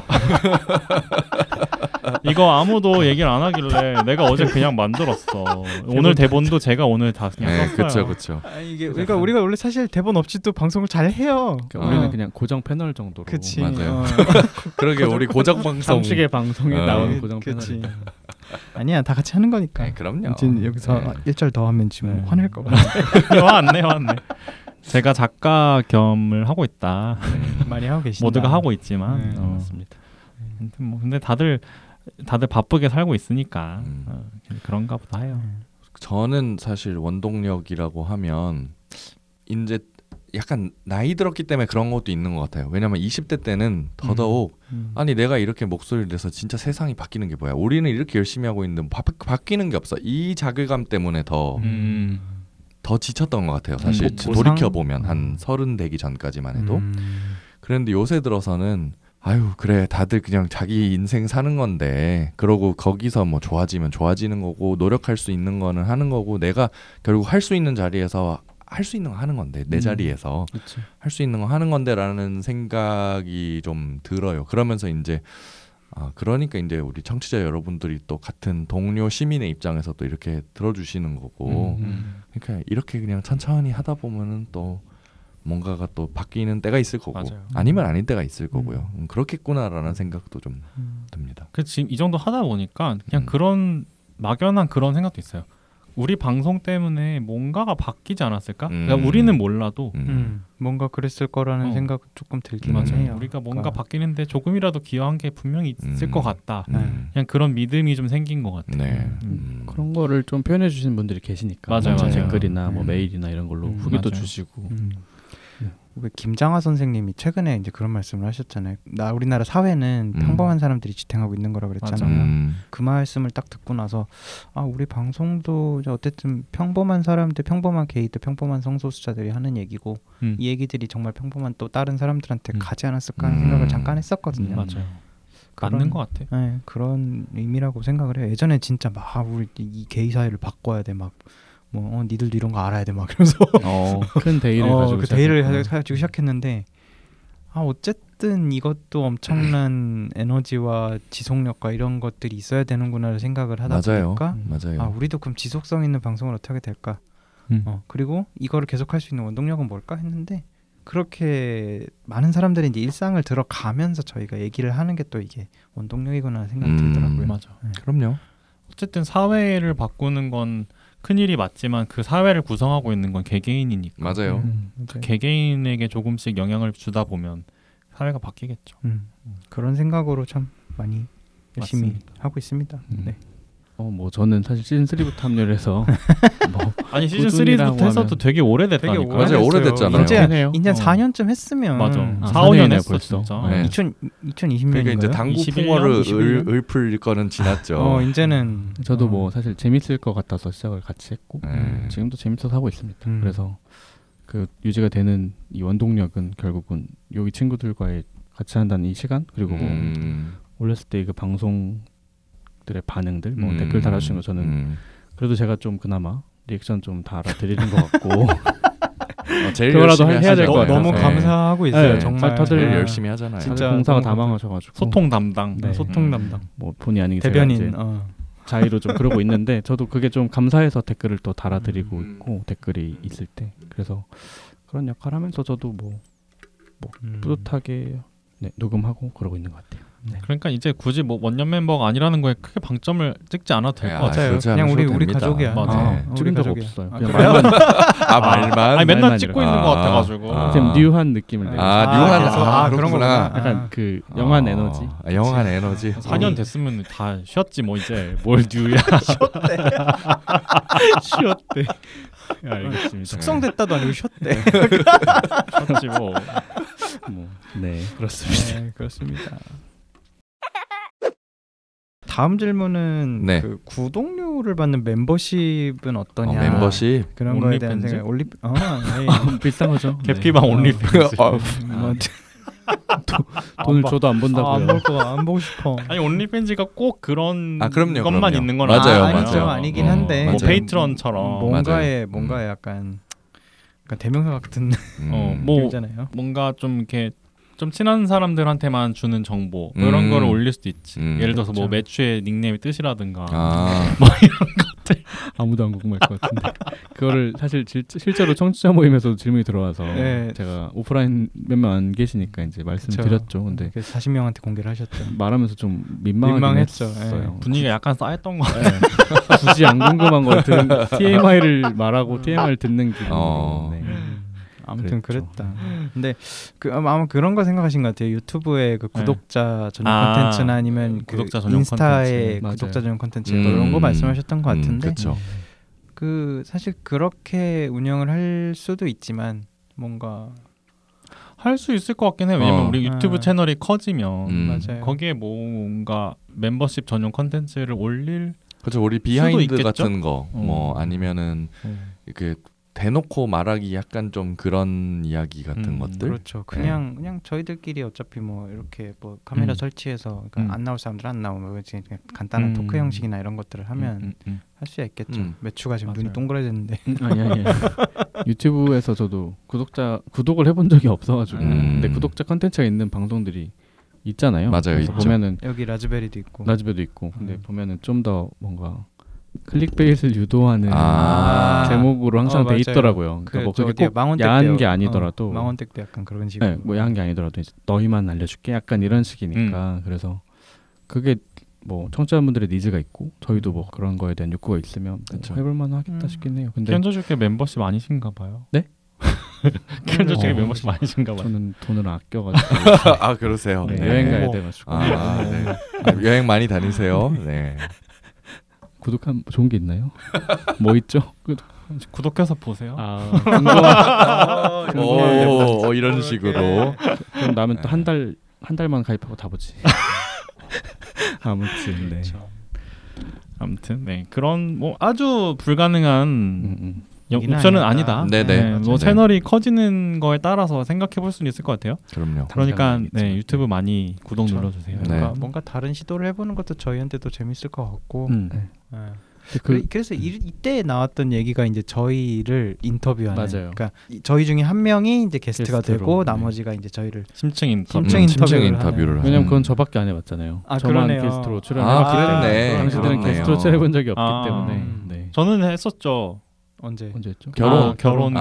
이거 아무도 얘기를 안 하길래 내가 어제 그냥 만들었어. 오늘 대본도 제가 오늘 다 그냥 썼어요. 그렇죠. 이게 우리가 원래 사실 대본 없이 또 방송을 잘 해요. 우리는 그냥 고정 패널 정도로. 그치. 맞아요. 그러게 우리 고정 방송. 삼식의 방송에 나오는 고정 패널. 아니야, 다 같이 하는 거니까. 그럼요. 여기서 1절 더 하면 지금 화낼 거 같아. 화안네. 제가 작가 겸을 하고 있다. 많이 하고 계신다. 모두가 하고 있지만 맞습니다. 근데 다들 바쁘게 살고 있으니까 그런가 보다 해요. 저는 사실 원동력이라고 하면 이제 약간 나이 들었기 때문에 그런 것도 있는 것 같아요. 왜냐면 20대 때는 더더욱 아니 내가 이렇게 목소리를 내서 진짜 세상이 바뀌는 게 뭐야. 우리는 이렇게 열심히 하고 있는데 바뀌는 게 없어. 이 자괴감 때문에 더 지쳤던 것 같아요. 사실 돌이켜보면 한 30 되기 전까지만 해도. 그런데 요새 들어서는 아유 그래 다들 그냥 자기 인생 사는 건데 그러고 거기서 뭐 좋아지면 좋아지는 거고 노력할 수 있는 거는 하는 거고 내가 결국 할 수 있는 자리에서 할 수 있는 거 하는 건데 내 자리에서 할 수 있는 거 하는 건데라는 생각이 좀 들어요. 그러면서 이제 그러니까 이제 우리 청취자 여러분들이 또 같은 동료 시민의 입장에서 또 이렇게 들어주시는 거고 그러니까 이렇게 그냥 천천히 하다 보면은 또 뭔가가 또 바뀌는 때가 있을 거고 아니면 아닌 때가 있을 거고요. 그렇겠구나라는 생각도 좀 듭니다. 지금 이 정도 하다 보니까 그냥 그런 막연한 그런 생각도 있어요. 우리 방송 때문에 뭔가가 바뀌지 않았을까? 그러니까 우리는 몰라도 뭔가 그랬을 거라는 생각 조금 들긴 해요. 우리가 뭔가 바뀌는데 조금이라도 기여한 게 분명히 있을 것 같다. 그냥 그런 믿음이 좀 생긴 것 같아요. 그런 거를 좀 표현해 주시는 분들이 계시니까 맞아요. 댓글이나 뭐 메일이나 이런 걸로 후기도 주시고 김장하 선생님이 최근에 이제 그런 말씀을 하셨잖아요. 우리나라 사회는 평범한 사람들이 지탱하고 있는 거라고 그랬잖아요. 그 말씀을 딱 듣고 나서 우리 방송도 어쨌든 평범한 사람들, 평범한 게이들, 평범한 성소수자들이 하는 얘기고 이 얘기들이 정말 평범한 또 다른 사람들한테 가지 않았을까 하는 생각을 잠깐 했었거든요. 맞아요. 맞는 것 같아. 네, 그런 의미라고 생각을 해요. 예전에 진짜 막 우리 이 게이 사회를 바꿔야 돼 막. 니들도 이런 거 알아야 돼 막 이러면서 큰 대의를 가지고 그 대의를 가지고 시작했는데 어쨌든 이것도 엄청난 에너지와 지속력과 이런 것들이 있어야 되는구나를 생각을 하다 보니까 맞아요. 아 우리도 그럼 지속성 있는 방송을 어떻게 하게 될까? 그리고 이거를 계속할 수 있는 원동력은 뭘까 했는데 그렇게 많은 사람들이 이제 일상을 들어가면서 저희가 얘기를 하는 게 또 이게 원동력이구나 생각이 들더라고요. 맞아. 네. 그럼요. 어쨌든 사회를 바꾸는 건 큰일이 맞지만 그 사회를 구성하고 있는 건 개개인이니까. 맞아요. 그 개개인에게 조금씩 영향을 주다 보면 사회가 바뀌겠죠. 그런 생각으로 참 많이 열심히 맞습니다. 하고 있습니다. 네. 뭐 저는 사실 시즌 3부터 합류를 해서 뭐 아니 시즌 3부터 해서도 되게 오래됐다니까. 맞아요. 오래됐잖아요. 이제 4년쯤 했으면 맞아. 4-5년 했어 벌써. 진짜. 네. 2020년인가요? 그러니까 이제 당구 풍어를 읊을 거는 지났죠. 이제는 저도 뭐 사실 재밌을 것 같아서 시작을 같이 했고 지금도 재밌어서 하고 있습니다. 그래서 그 유지가 되는 이 원동력은 결국은 여기 친구들과의 같이 한다는 이 시간 그리고 뭐 올렸을 때 그 방송 들의 반응들 뭐 댓글 달아주신 거 저는 그래도 제가 좀 그나마 리액션 좀 달아드리는 것 같고 제일 그거라도 열심히 해야 될 것 같아요. 너무 감사하고 있어요. 정말 다들 열심히 하잖아요. 진짜 공사가 다 망하셔가지고 소통 담당, 소통 담당, 뭐 본의 아니게 대변인 자의로 좀 그러고 있는데 저도 그게 좀 감사해서 댓글을 또 달아드리고 있고 댓글이 있을 때 그래서 그런 역할하면서 저도 뭐 뿌듯하게 녹음하고 그러고 있는 것 같아요. 네. 그러니까 이제 굳이 뭐 원년 멤버가 아니라는 거에 크게 방점을 찍지 않아도 될 것 같아요. 그냥 우리 가족이야. 맞아. 찍은 적 없어요. 그냥 말만. 아니 맨날 찍고 있는 것 같아가지고. 좀 뉴한 느낌을 내고. 뉴한 그런 거구나. 약간 그 영한 에너지. 영한 에너지. 4년 됐으면 다 쉬었지 뭐 이제 뭘 뉴야. 쉬었대. 알겠습니다. 숙성됐다도 아니고 쉬었대. 쉬었지 뭐. 네 그렇습니다. 네, 그렇습니다. 다음 질문은 그 구독료를 받는 멤버십은 어떠냐? 멤버십 그런 거에 대한 생각. 비싼 거죠. 개피방 온리팬스. 돈을 줘도 안 본다고요. 안 보고 싶어. 아니 온리팬즈가 꼭 그런 그럼요. 것만 있는 건 맞아요. 아니긴 한데 뭐 페이트런처럼 뭔가에 약간 대명사 같은 뭐 뭔가 좀 이렇게 좀 친한 사람들한테만 주는 정보 이런 거를 올릴 수도 있지. 예를 들어서 뭐 매추의 닉네임의 뜻이라든가 뭐 이런 것들 아무도 안 궁금할 것 같은데 그거를 사실 실제로 청취자 모임에서도 질문이 들어와서 제가 오프라인 몇 명 안 계시니까 이제 말씀드렸죠. 근데 40명한테 공개를 하셨죠. 말하면서 좀 민망했죠. 분위기가 약간 쌓였던 거 같아요. 굳이 안 궁금한 걸 들은 TMI를 말하고 TMI를 듣는 기분. 아무튼 그랬다. 근데 아마 그런 거 생각하신 것 같아요. 유튜브의 그 구독자 전용 콘텐츠나 아니면 구독자 전용 인스타의 구독자 전용 콘텐츠 이런 거 말씀하셨던 것 같은데 그 사실 그렇게 운영을 할 수도 있지만 뭔가 할 수 있을 것 같긴 해요. 왜냐면 우리 유튜브 채널이 커지면 맞아요. 거기에 뭔가 멤버십 전용 콘텐츠를 올릴 그렇죠. 우리 비하인드 같은 거 뭐 아니면은 그 대놓고 말하기 약간 좀 그런 이야기 같은 것들. 그렇죠. 그냥 저희들끼리 어차피 뭐 이렇게 뭐 카메라 설치해서 그러니까 안 나올 사람들 안 나오면 그냥 간단한 토크 형식이나 이런 것들을 하면 할 수 있겠죠. 매추가 지금 눈이 동그래졌는데. 아니. 유튜브에서 저도 구독을 해본 적이 없어가지고 근데 구독자 컨텐츠가 있는 방송들이 있잖아요. 맞아요. 있죠. 보면은 여기 라즈베리도 있고. 근데 보면은 좀 더 뭔가 클릭베이트를 유도하는 제목으로 항상 돼 있더라고요. 그러니까 뭐 그게 꼭 야한 게 아니더라도 망원댁 때 약간 그런 식으로. 네, 뭐 야한 게 아니더라도 이제 너희만 알려줄게 약간 이런 식이니까 그래서 그게 뭐 청취자분들의 니즈가 있고 저희도 뭐 그런 거에 대한 욕구가 있으면 뭐 해볼만 하겠다 싶긴 해요. 근데 켄저주께 멤버십 아니신가 봐요. 네? 켄저주께 멤버십 아니신가 봐요. 저는 돈을 아껴가지고 그러세요. 네, 여행 가야 돼가지고 여행 많이 다니세요. 네. 구독한 좋은 게 있나요? 뭐 있죠? 구독해서 보세요. 이런 식으로. 그럼 나면 또 한 달만 가입하고 다 보지. 아무튼 네. 아무튼 네 그런 뭐 아주 불가능한 옵션은 아니다. 네네. 뭐 채널이 커지는 거에 따라서 생각해 볼 수는 있을 것 같아요. 그럼요. 그러니까 유튜브 많이 구독 눌러주세요. 뭔가 다른 시도를 해보는 것도 저희한테도 재밌을 것 같고. 그래서 이때 나왔던 얘기가 이제 저희를 인터뷰하는. 맞아요. 그러니까 저희 중에 한 명이 이제 게스트가 되고 나머지가 이제 저희를 심층 인터뷰를. 왜냐면 그건 저밖에 안 해봤잖아요. 저만 그러네요. 게스트로 출연해봤기 때문에 당신들은 게스트로 출연해본 적이 없기 때문에. 네. 저는 했었죠. 언제였죠? 결혼 결혼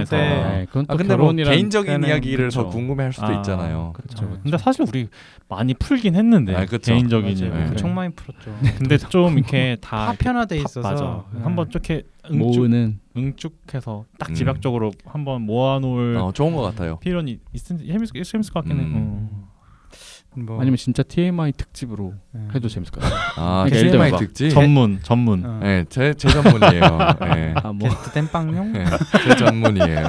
때. 네, 그건 또 근데 뭐 개인적인 이야기를 그쵸. 더 궁금해할 수도 있잖아요. 그렇죠. 근데 사실 우리 많이 풀긴 했는데 개인적인 얘기 엄청 많이 풀었죠. 근데 좀 이렇게 다 파편화돼 있어서 맞아. 한번 이렇게 응축해서 딱 집약적으로 한번 모아놓을 좋은 것 같아요. 필요는 재밌을 것 같긴 해. 뭐. 아니면 진짜 TMI 특집으로 해도 재밌을 것 같아요. TMI 특집? 전문. 네, 제 전문이에요. 네. 게스트 땜빵용? 네, 제 전문이에요.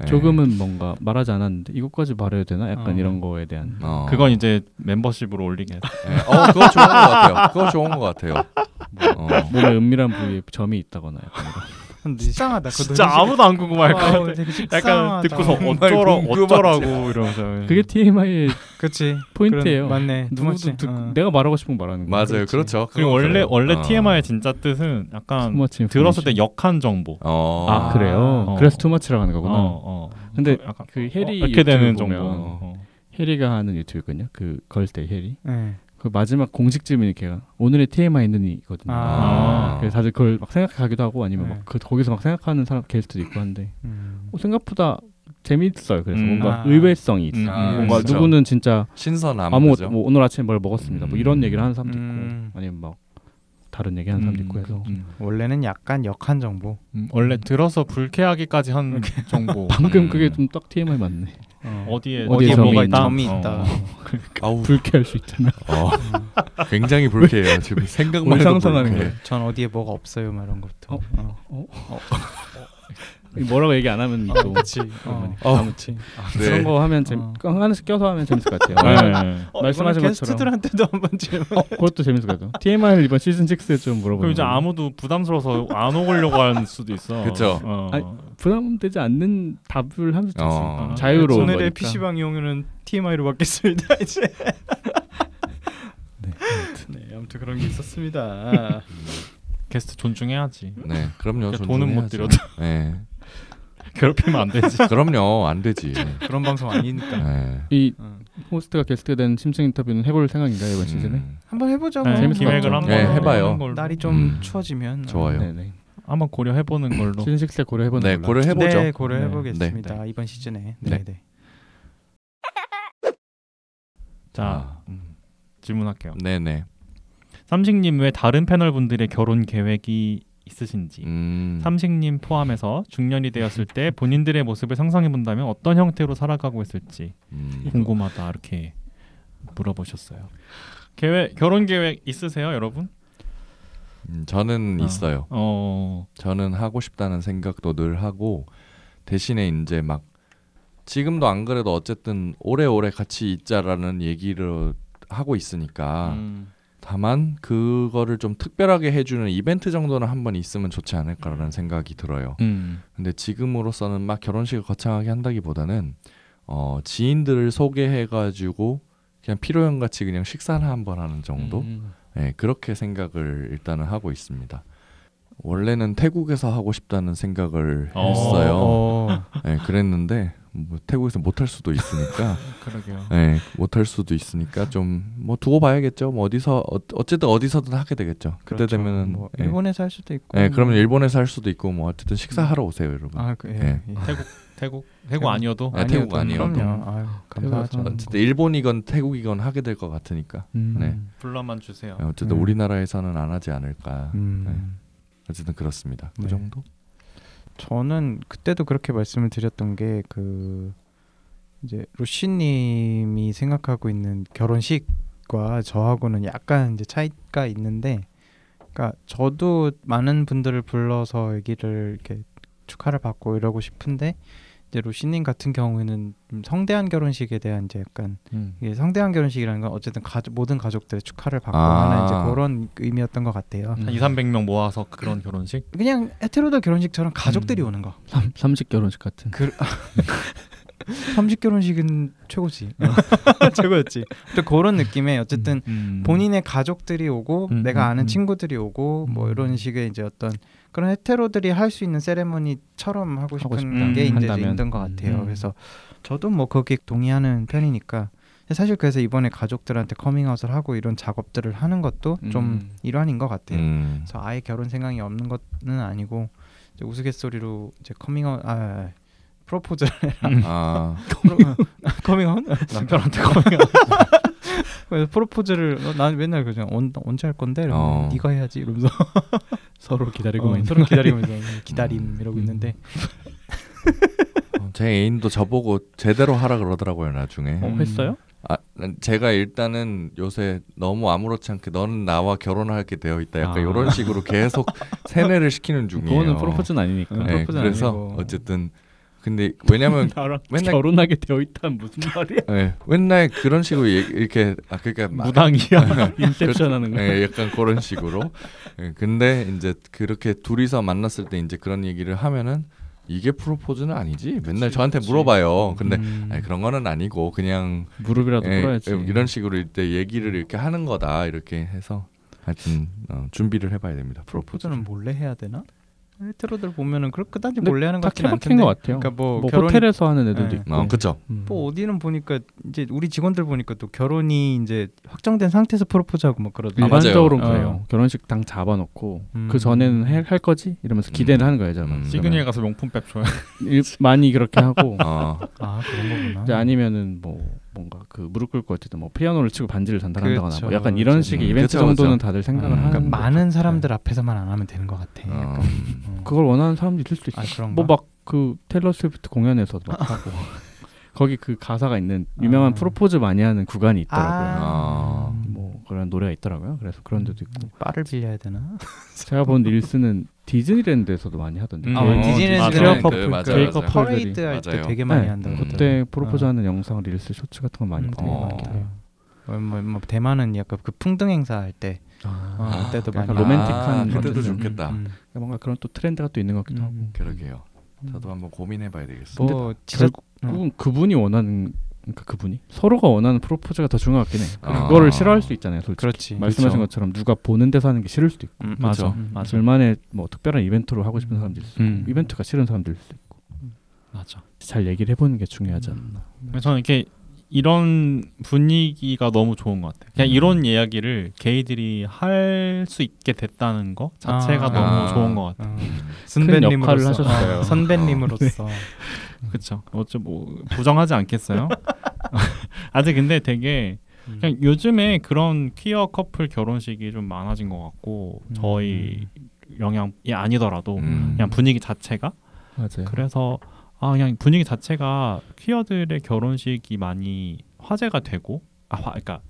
네. 조금은 뭔가 말하지 않았는데 이것까지 말해야 되나? 약간 이런 거에 대한. 그건 이제 멤버십으로 올리게. 네. 그거 좋은 것 같아요. 그거 좋은 것 같아요. 몸에 은밀한 부위에 점이 있다거나 약간 이런. 식상하다. 진짜 아무도 안 궁금할 것 같아. 약간 듣고서 어쩌라고 이러면서. 그게 TMI의 그치. 포인트예요. 맞네. 누구도 내가 말하고 싶은 거 말하는 거. 맞아요. 그렇죠. 그리고 원래 TMI의 진짜 뜻은 약간 들었을 때 역한 정보. 그래요. 그래서 투머치라고 하는 거구나. 근데 약간 그 해리 이렇게 되는 정보. 해리가 하는 유튜브거든요. 그 걸스데이 해리. 그 마지막 공식 질문이 걔가 오늘의 TMI는 이거든요. 그래서 다들 그걸 막 생각하기도 하고 아니면 막 거기서 막 생각하는 사람 게스트도 있고 한데 생각보다 재밌어요. 그래서 뭔가 의외성이 있어. 뭔가 그렇죠. 누구는 진짜 신선함. 뭐 오늘 아침에 뭘 먹었습니다. 뭐 이런 얘기를 하는 사람도 있고 아니면 막 다른 얘기하는 사람도 있고 해서 원래는 약간 역한 정보. 원래 들어서 불쾌하기까지 한 정보. 방금 그게 좀 딱 TMI 맞네. 어디에 뭐가 점이 있다. 불쾌할 수 있잖아. 굉장히 불쾌해요. 지금 생각만 해도 불쾌해. 전 어디에 뭐가 없어요, 막 이런 것도. 뭐라고 얘기 안 하면 또 그렇지. 그런 거 하면 하나씩 껴서 하면 재밌을 것 같아요. 말씀하신 것처럼 게스트들한테도 한번 질문. 그것도 재밌을 것 같아요. TMI를 이번 시즌 6에 좀 물어보면. 그럼 이제 아무도 부담스러워서 안 오려고 할 수도 있어. 그렇죠. 부담되지 않는 답을 하면 좋지. 자유로운 오늘의 거니까. PC방 이용료는 TMI로 받겠습니다. 이제. 네, 아무튼 그런 게 있었습니다. 게스트 존중해야지. 네, 그럼요. 돈은 못 들여도. 네. 괴롭히면 안 되지. 그럼요, 안 되지. 그런 방송 아니니까. 네. 이 호스트가 게스트가 된 심층 인터뷰는 해볼 생각인가요 이번 시즌에? 한번 해보죠. 기획을 한번 해봐요. 날이 좀 추워지면 좋아요. 네네. 한번 고려해보는 걸로. 시즌 6에 고려해보는 걸로. 고려해보죠. 네, 고려해보겠습니다. 네. 이번 시즌에. 네. 자, 질문할게요. 네네. 삼식님 외 다른 패널 분들의 결혼 계획이 있으신지, 삼식님 포함해서 중년이 되었을 때 본인들의 모습을 상상해 본다면 어떤 형태로 살아가고 있을지 궁금하다 이렇게 물어보셨어요. 결혼 계획 있으세요, 여러분? 저는 있어요. 저는 하고 싶다는 생각도 늘 하고 대신에 이제 막 지금도 안 그래도 어쨌든 오래오래 같이 있자라는 얘기를 하고 있으니까. 다만 그거를 좀 특별하게 해주는 이벤트 정도는 한번 있으면 좋지 않을까라는 생각이 들어요. 근데 지금으로서는 막 결혼식을 거창하게 한다기보다는 지인들을 소개해가지고 그냥 피로연같이 그냥 식사를 한번 하는 정도? 네, 그렇게 생각을 일단은 하고 있습니다. 원래는 태국에서 하고 싶다는 생각을 했어요. 네, 그랬는데 뭐 태국에서 못할 수도 있으니까 그러게요. 네, 못할 수도 있으니까 좀 뭐 두고 봐야겠죠. 뭐 어쨌든 어디서든 하게 되겠죠. 그때 그렇죠. 되면은 뭐 일본에서 할 수도 있고. 네, 그러면 일본에서 할 수도 있고 뭐 어쨌든 식사하러 오세요, 여러분. 태국 아니어도. 네, 태국 아니어도. 그럼요. 감사하죠. 어쨌든 일본이건 태국이건 하게 될 것 같으니까. 네. 불러만 주세요. 네, 어쨌든 우리나라에서는 안 하지 않을까. 네. 어쨌든 그렇습니다. 그 정도? 저는 그때도 그렇게 말씀을 드렸던 게 이제 루시님이 생각하고 있는 결혼식과 저하고는 약간 이제 차이가 있는데, 그러니까 저도 많은 분들을 불러서 얘기를 이렇게 축하를 받고 이러고 싶은데 이제 루시님 같은 경우에는 좀 성대한 결혼식에 대한 이제 약간 이게 성대한 결혼식이라는 건 어쨌든 모든 가족들의 축하를 받고 하는 이제 그런 의미였던 것 같아요. 한 200~300명 모아서 그런 결혼식? 그냥 헤테로들 결혼식처럼 가족들이 오는 거. 삼식 결혼식 같은. 삼식 결혼식은 최고지. 최고였지. 또 그런 느낌의 어쨌든 본인의 가족들이 오고 내가 아는 친구들이 오고 뭐 이런 식의 이제 어떤 그런 헤테로들이 할 수 있는 세레머니처럼 하고 싶은 게 이제 있는 것 같아요. 그래서 저도 뭐 거기에 동의하는 편이니까 사실 그래서 이번에 가족들한테 커밍아웃을 하고 이런 작업들을 하는 것도 좀 일환인 것 같아요. 그래서 아예 결혼 생각이 없는 것은 아니고 이제 우스갯소리로 이제 커밍아웃 프로포즈를 커밍아웃 남편한테 커밍아웃 그래서 프로포즈를 난 맨날 그냥 언제 할 건데 이러면 네가 해야지 이러면서 서로 기다리고 서로 기다리면서 기다림 이러고 있는데 제 애인도 저보고 제대로 하라 그러더라고요 나중에. 했어요? 제가 일단은 요새 너무 아무렇지 않게 너는 나와 결혼하게 되어 있다 약간 이런 식으로 계속 세뇌를 시키는 중이에요. 그거는 프로포즈는 아니니까. 네, 그래서 아니고. 어쨌든 근데 왜냐면 맨날 결혼하게 되어 있다는 무슨 말이야? 네, 맨날 그런 식으로 이렇게 그러니까 무당이야 인셉션하는 거. 네, 약간 그런 식으로. 네, 근데 이제 그렇게 둘이서 만났을 때 이제 그런 얘기를 하면은 이게 프로포즈는 아니지. 맨날 저한테 물어봐요. 근데 아니, 그런 거는 아니고 그냥 무릎이라도 꿇어야지. 이런 식으로 이때 얘기를 이렇게 하는 거다. 이렇게 해서 하여튼 준비를 해봐야 됩니다. 프로포즈는 몰래 해야 되나? 헤테로들 보면은 그다지 몰래 하는 것 같긴 않던데. 것 같아요. 그러니까 뭐 호텔에서 하는 애들도 있고. 그렇죠. 뭐 어디는 보니까 이제 우리 직원들 보니까 또 결혼이 이제 확정된 상태에서 프로포즈하고 뭐 그러더라고요. 일반적으로는 그래요. 결혼식 당 잡아놓고 그 전에는 할 거지 이러면서 기대를 하는 거예요, 저는. 시그니에 가서 명품백 줘요. 많이 그렇게 하고. 그런 거구나. 이제 아니면은 뭐 뭔가 그 무릎 꿇고 어쨌든 뭐 피아노를 치고 반지를 전달한다거나 뭐 약간 이런 식의 이벤트 정도는 다들 생각을 하는. 그러니까 많은 사람들 앞에서만 안 하면 되는 것 같아. 그걸 원하는 사람도 있을 수도 있어. 뭐 막 그 테일러 스위프트 공연에서도 막 하고 거기 그 가사가 있는 유명한 프로포즈 많이 하는 구간이 있더라고요. 뭐 그런 노래가 있더라고요. 그래서 그런 데도 있고. 바를 빌려야 되나? 제가 본 릴스는 디즈니랜드에서도 많이 하던데. 디즈니랜드는 그 퍼레이드 할 때 되게 많이 한다고. 그때 프로포즈하는 영상 릴스 쇼츠 같은 거 많이 보고. 뭐 대만은 약간 그 풍등 행사 할 때 그때도 많이 로맨틱한 그때도 좋겠다. 뭔가 그런 또 트렌드가 또 있는 것 같기도 하고. 그러게요. 저도 한번 고민해봐야 되겠어요. 뭐 결국은 그분이 원하는 그분이 서로가 원하는 프로포즈가 더 중요한 것 같긴 해. 그거를 싫어할 수 있잖아요. 솔직히. 그렇지. 말씀하신 것처럼 누가 보는 데서 하는 게 싫을 수도 있고. 맞아. 둘만의 뭐 특별한 이벤트로 하고 싶은 사람도 있을 수 있고 이벤트가 싫은 사람도 있을 수 있고. 맞아. 잘 얘기를 해보는 게 중요하지 않나. 저는 이렇게 이런 분위기가 너무 좋은 것 같아요. 그냥 이런 이야기를 게이들이 할 수 있게 됐다는 거 자체가 너무 좋은 것 같아요. 선배님으로서 하셨어요. 선배님으로서. 그렇죠. 뭐 부정하지 않겠어요. 아직 근데 되게 그냥 요즘에 그런 퀴어 커플 결혼식이 좀 많아진 것 같고 저희 영향이 아니더라도 그냥 분위기 자체가 맞아요. 그래서 그냥 분위기 자체가 퀴어들의 결혼식이 많이 화제가 되고 그러니까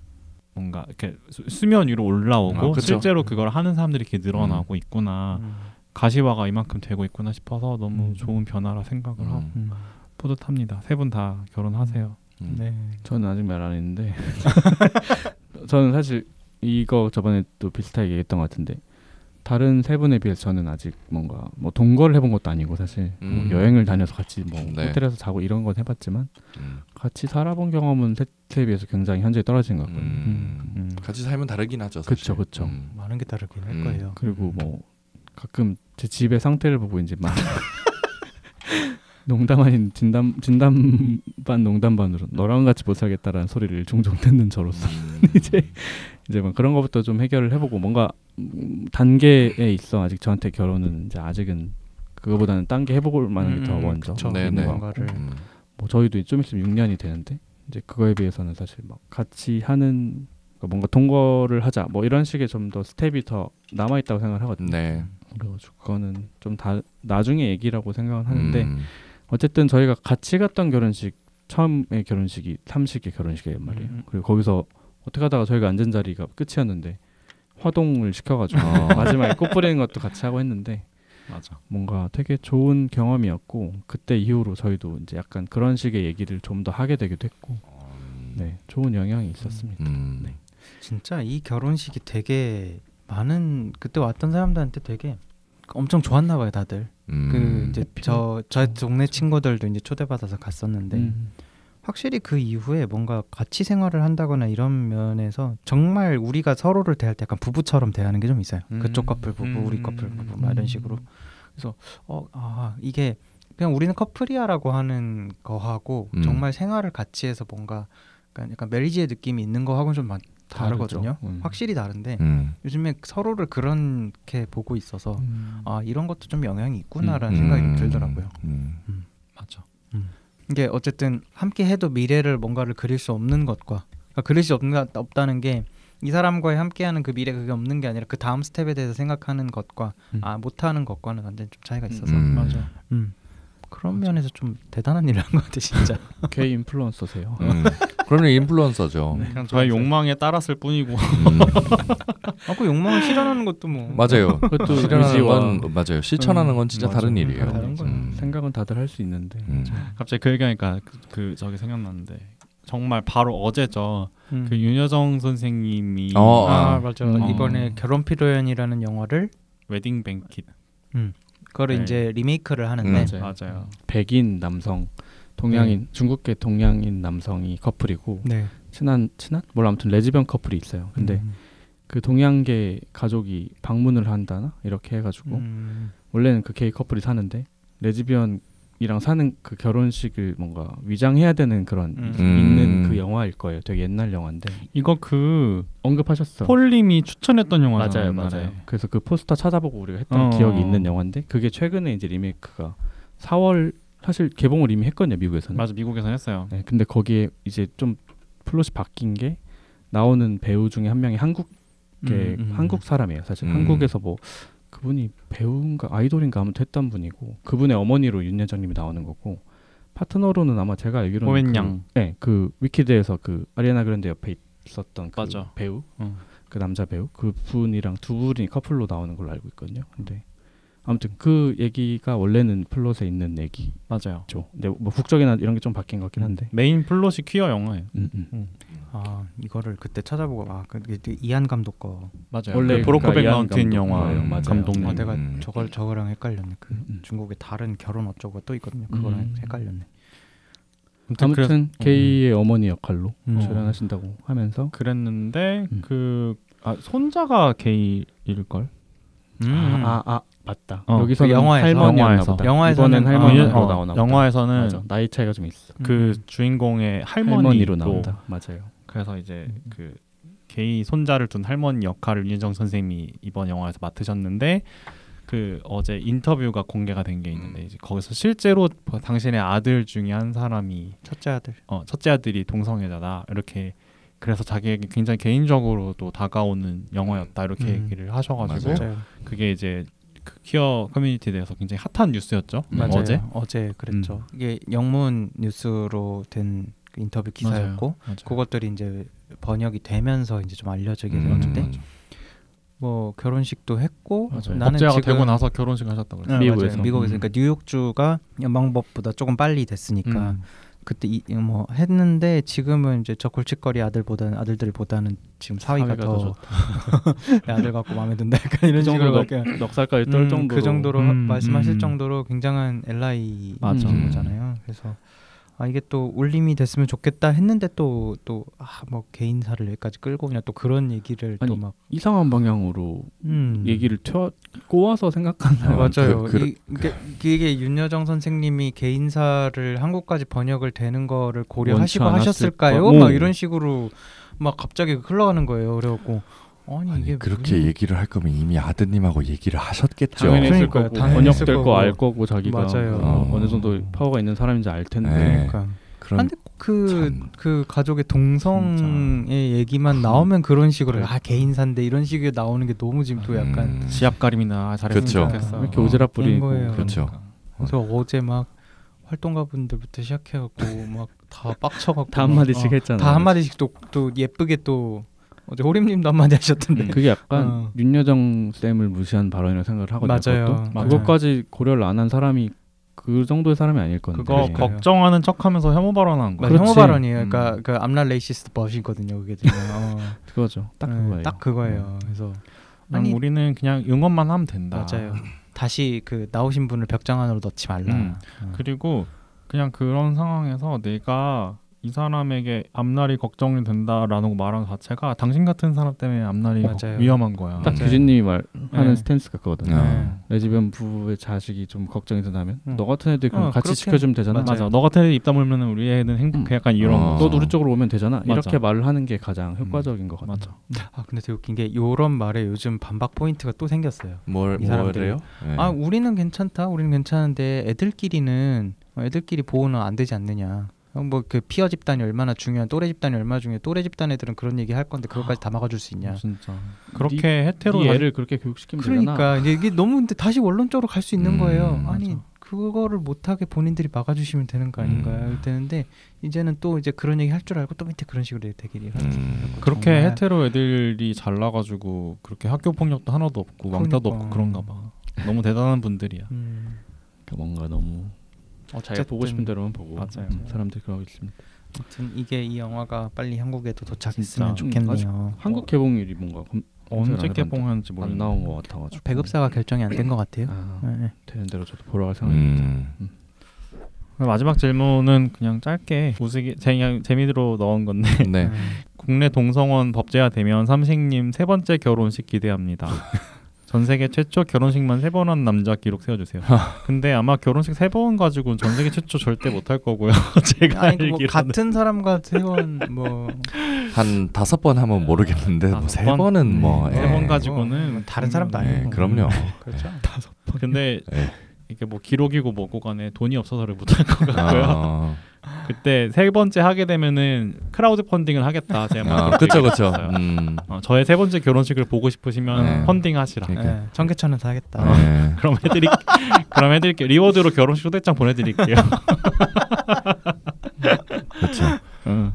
뭔가 이렇게 수면 위로 올라오고 실제로 그걸 하는 사람들이 이렇게 늘어나고 있구나. 가시화가 이만큼 되고 있구나 싶어서 너무 좋은 변화라 생각을 하고 뿌듯합니다. 세 분 다 결혼하세요. 네. 저는 아직 말 안 했는데 저는 사실 이거 저번에 또 비슷하게 얘기했던 것 같은데 다른 세 분에 비해서 저는 아직 뭔가 뭐 동거를 해본 것도 아니고 사실 뭐 여행을 다녀서 같이 뭐 호텔에서 자고 이런 건 해봤지만 같이 살아본 경험은 셋에 비해서 굉장히 현저히 떨어진 것 같거든요. 같이 살면 다르긴 하죠. 사실. 그렇죠. 많은 게 다르긴 할 거예요. 그리고 뭐 가끔 제 집의 상태를 보고 이제 막 농담 아닌 진담 반 농담 반으로 너랑 같이 못 살겠다라는 소리를 종종 듣는 저로서 이제 막 그런 것부터 좀 해결을 해보고 뭔가 단계에 있어 아직 저한테 결혼은 이제 아직은 그거보다는 딴 게 해볼 만한 게 더 먼저 있는 건가를 뭐 저희도 좀 있으면 6년이 되는데 이제 그거에 비해서는 사실 막 같이 하는 뭔가 동거를 하자 뭐 이런 식의 좀 더 스텝이 더 남아 있다고 생각을 하거든요. 네. 그래가지고 그거는 좀 다 나중에 얘기라고 생각은 하는데 어쨌든 저희가 같이 갔던 결혼식 처음에 결혼식이 삼식의 결혼식이란 말이에요. 그리고 거기서 어떻게 하다가 저희가 앉은 자리가 끝이었는데 화동을 시켜가지고 마지막에 꽃 뿌리는 것도 같이 하고 했는데 맞아. 뭔가 되게 좋은 경험이었고 그때 이후로 저희도 이제 약간 그런 식의 얘기를 좀 더 하게 되기도 했고 네 좋은 영향이 있었습니다. 네. 진짜 이 결혼식이 되게 많은 그때 왔던 사람들한테 되게 엄청 좋았나 봐요 다들. 그 이제 저 동네 친구들도 이제 초대받아서 갔었는데 확실히 그 이후에 뭔가 같이 생활을 한다거나 이런 면에서 정말 우리가 서로를 대할 때 약간 부부처럼 대하는 게 좀 있어요. 그쪽 커플 부부, 우리 커플 부부 막 이런 식으로. 그래서 이게 그냥 우리는 커플이야라고 하는 거하고 정말 생활을 같이 해서 뭔가 약간 메리지의 느낌이 있는 거하고는 좀 다르거든요. 확실히 다른데 요즘에 서로를 그렇게 보고 있어서 이런 것도 좀 영향이 있구나라는 생각이 좀 들더라고요. 맞아. 이게 어쨌든 함께 해도 미래를 뭔가를 그릴 수 없는 것과 그릴 수 없다는 게 이 사람과의 함께하는 그 미래 그게 없는 게 아니라 그 다음 스텝에 대해서 생각하는 것과 못하는 것과는 완전 좀 차이가 있어서 맞아. 그런 면에서 좀 대단한 일을 한 것 같아 진짜. 게이 인플루언서세요. 그러면 인플루언서죠. 그냥 저의 욕망에 따랐을 뿐이고. 그 욕망을 실현하는 것도 뭐 맞아요. 그것도 실현하는 건 맞아요. 실천하는 건 진짜 다른 일이에요. 다른 생각은 다들 할 수 있는데. 갑자기 그 얘기하니까 저기 생각났는데 정말 바로 어제죠. 그 윤여정 선생님이 맞아. 이번에 결혼 피로연이라는 영화를 웨딩 뱅킷. 그거를 이제 리메이크를 하는데 맞아요. 백인 남성, 동양인 중국계 동양인 남성이 커플이고 친한 뭘 아무튼 레즈비언 커플이 있어요. 근데 그 동양계 가족이 방문을 한다나 이렇게 해가지고 원래는 그 게이 커플이 사는데 레즈비언이랑 사는 그 결혼식을 뭔가 위장해야 되는 그런 있는 그 영화일 거예요. 되게 옛날 영화인데 이거 그 언급하셨어. 폴님이 추천했던 영화잖아요. 맞아요. 그래서 그 포스터 찾아보고 우리가 했던 기억이 있는 영화인데 그게 최근에 이제 리메이크가 4월 사실 개봉을 이미 했거든요. 미국에서는. 맞아, 미국에서는 했어요. 네, 근데 거기에 이제 좀 플롯이 바뀐 게 나오는 배우 중에 한 명이 한국 사람이에요. 사실 한국에서 뭐 그분이 배우인가 아이돌인가 아무튼 했던 분이고 그분의 어머니로 윤여정님이 나오는 거고 파트너로는 아마 제가 알기로는 호웬양. 그 위키드에서 그 아리아나 그란데 옆에 있었던 그 맞아. 배우, 그 남자 배우 그 분이랑 두 분이 커플로 나오는 걸로 알고 있거든요. 근데 아무튼 그 얘기가 원래는 플롯에 있는 얘기 맞아요. 근데 뭐 국적이나 이런 게 좀 바뀐 것 같긴 한데 메인 플롯이 퀴어 영화예요. 이거를 그때 찾아보고 그게 이안 감독 거 맞아요. 원래 브로커백 마운틴 영화 감독님. 내가 저거랑 헷갈렸네. 그 중국의 다른 결혼 어쩌고 또 있거든요. 그거랑 헷갈렸네. 아무튼 게이의 어머니 역할로 출연하신다고 하면서 그랬는데 손자가 게이일 걸. 맞다. 여기서는 그 영화에서 이번엔 할머니로 나오나. 영화에서는 맞아. 나이 차이가 좀 있어. 그 주인공의 할머니로 나온다. 맞아요. 그래서 이제 그 게이 손자를 둔 할머니 역할을 윤여정 선생님이 이번 영화에서 맡으셨는데 그 어제 인터뷰가 공개가 된 게 있는데 이제 거기서 실제로 당신의 아들 중에 한 사람이 첫째 아들이 동성애자다 이렇게 그래서 자기에게 굉장히 개인적으로도 다가오는 영화였다 이렇게 얘기를 하셔가지고 맞아요. 그게 이제 그 퀴어 커뮤니티에 대해서 굉장히 핫한 뉴스였죠. 어제 그랬죠. 이게 영문 뉴스로 된 인터뷰 기사였고 맞아요. 그것들이 이제 번역이 되면서 이제 좀 알려지게 되었는데 뭐 결혼식도 했고 나는 지금 되고 나서 결혼식 하셨다고 그랬어요. 미국에서 그러니까 뉴욕주가 연방법보다 조금 빨리 됐으니까 그때 뭐 했는데 지금은 이제 저 골칫거리 아들들보다는 지금 사위가 더 내 아들 갖고 마음에 든다 약간 이런 식으로 넉살까지 떨 정도로 그 정도로 말씀하실 정도로 굉장한 LI 거잖아요. 그래서 이게 또 울림이 됐으면 좋겠다 했는데 또 뭐 개인사를 여기까지 끌고 오냐 또 그런 얘기를 또 막 이상한 방향으로 얘기를 꼬아서 생각하는 맞아요. 이게 윤여정 선생님이 개인사를 한국까지 번역을 되는 거를 고려하시고 하셨을까요? 막 이런 식으로 막 갑자기 흘러가는 거예요. 그래갖고 아니 이게 그렇게 얘기를 할 거면 이미 아드님하고 얘기를 하셨겠죠. 당연히 번역될 거 알 거고 자기가 어느 정도 파워가 있는 사람인지 알 텐데. 그런데 그 가족의 동성의 얘기만 나오면 그런 식으로 개인사인데 이런 식으로 나오는 게 너무 지금 또 약간 지압 가림이나 잘했으면 좋겠어. 이렇게 오지랖 부리고 그렇죠. 그래서 어제 막 활동가분들부터 시작해갖고 막 다 빡쳐갖고 다 한마디씩 했잖아요. 다 한마디씩 또 예쁘게 또 어제 호림님도 한마디 하셨던데 그게 약간 윤여정 쌤을 무시한 발언이라고 생각을 하거든요. 맞아요. 그것까지 고려를 안 한 사람이 그 정도의 사람이 아닐 건데 그거 걱정하는 척하면서 혐오 발언한 거예요. 혐오 발언이에요. 그러니까 그 I'm not racist but이거든요. 그게 그거죠. 딱 그거예요. 딱 그거예요. 그래서 우리는 그냥 응원만 하면 된다. 맞아요. 다시 그 나오신 분을 벽장 안으로 넣지 말라. 그리고 그냥 그런 상황에서 내가 이 사람에게 앞날이 걱정이 된다라는 거 말하는 자체가 당신 같은 사람 때문에 앞날이 위험한 거야. 딱 규진님이 말하는 스탠스가 그거거든요. 레즈비언 부부의 자식이 좀 걱정이 된다면 너 같은 애들 그럼 같이 그렇게, 지켜주면 되잖아. 맞아. 너 같은 애들 입 다물면 우리 애는 행복해. 약간 이런 거. 너도 우리 쪽으로 오면 되잖아. 이렇게 말을 하는 게 가장 효과적인 것 같아. 맞아. 근데 되게 웃긴 게 이런 말에 요즘 반박 포인트가 또 생겼어요. 뭐래요? 우리는 괜찮다. 우리는 괜찮은데 애들끼리 보호는 안 되지 않느냐. 뭐 그 피어 집단이 얼마나 중요한 또래 집단이 얼마나 중요해. 또래 집단 애들은 그런 얘기 할 건데 그것까지 다 막아줄 수 있냐. 진짜 그렇게 헤테로 애를 그렇게 교육시키면 그러니까 되잖아. 이게 너무 근데 다시 원론적으로 갈 수 있는 거예요. 아니 맞아. 그거를 못하게 본인들이 막아주시면 되는 거 아닌가요? 되는데 이제는 또 이제 그런 얘기 할 줄 알고 또 밑에 그런 식으로 대기를 그렇게 헤테로 애들이 잘나가지고 그렇게 학교 폭력도 하나도 없고 왕따도 없고 그런가 봐. 너무 대단한 분들이야. 뭔가 너무 자기가 보고 싶은 대로만 보고 맞아요. 사람들이 그러고 있습니다. 아무튼 이 영화가 빨리 한국에도 도착했으면 좋겠네요. 한국 개봉일이 뭔가 언제 개봉하는지 안 나온 것 같아가지고 배급사가 결정이 안 된 것 같아요. 되는 대로 저도 보러 갈 생각입니다. 마지막 질문은 그냥 짧게 우스기 재미로 넣은 건데 네. 국내 동성원 법제화되면 삼식님 3번째 결혼식 기대합니다. 전 세계 최초 결혼식만 3번 한 남자 기록 세워주세요. 근데 아마 결혼식 3번 가지고는 전 세계 최초 절대 못할 거고요. 제가 알기로는 뭐 같은 사람과 3번 뭐 한 5번 하면 모르겠는데 뭐 3번은 뭐 3번 가지고는 다른 사람도 아니고 그럼요. 그렇죠. 5번. 근데 이게 뭐 기록이고 뭐고 간에 돈이 없어서를 못할 것 같고요. 그때 3번째 하게 되면은 크라우드 펀딩을 하겠다. 제가 그렇죠. 저의 3번째 결혼식을 보고 싶으시면 펀딩 하시라. 청계천은 사겠다. 그럼 해드릴게요. 리워드로 결혼식 초대장 보내드릴게요. 그렇죠.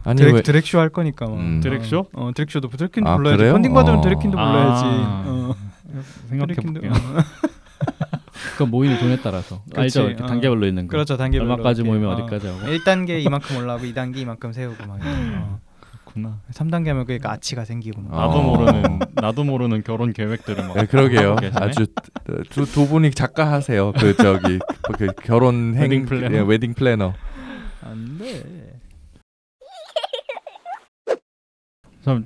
아니 드랙쇼 할 거니까. 드랙쇼? 드랙쇼도 드래킨도 불러야지. 그래요? 펀딩 받으면 드래킨도 불러야지. 생각해볼게요. 그건 모이는 돈에 따라서 알죠? 이렇게 단계별로 있는 거. 그렇죠. 단계별로 얼마까지 모이면 어디까지 하고 1단계 이만큼 올라가고 2단계 이만큼 세우고 막 그렇구나. 3단계 하면 그러니까 아치가 생기고 나도 모르는 결혼 계획들을 막 그러게요. 아주 두 분이 작가 하세요. 그 결혼 웨딩 플래너. 안 돼.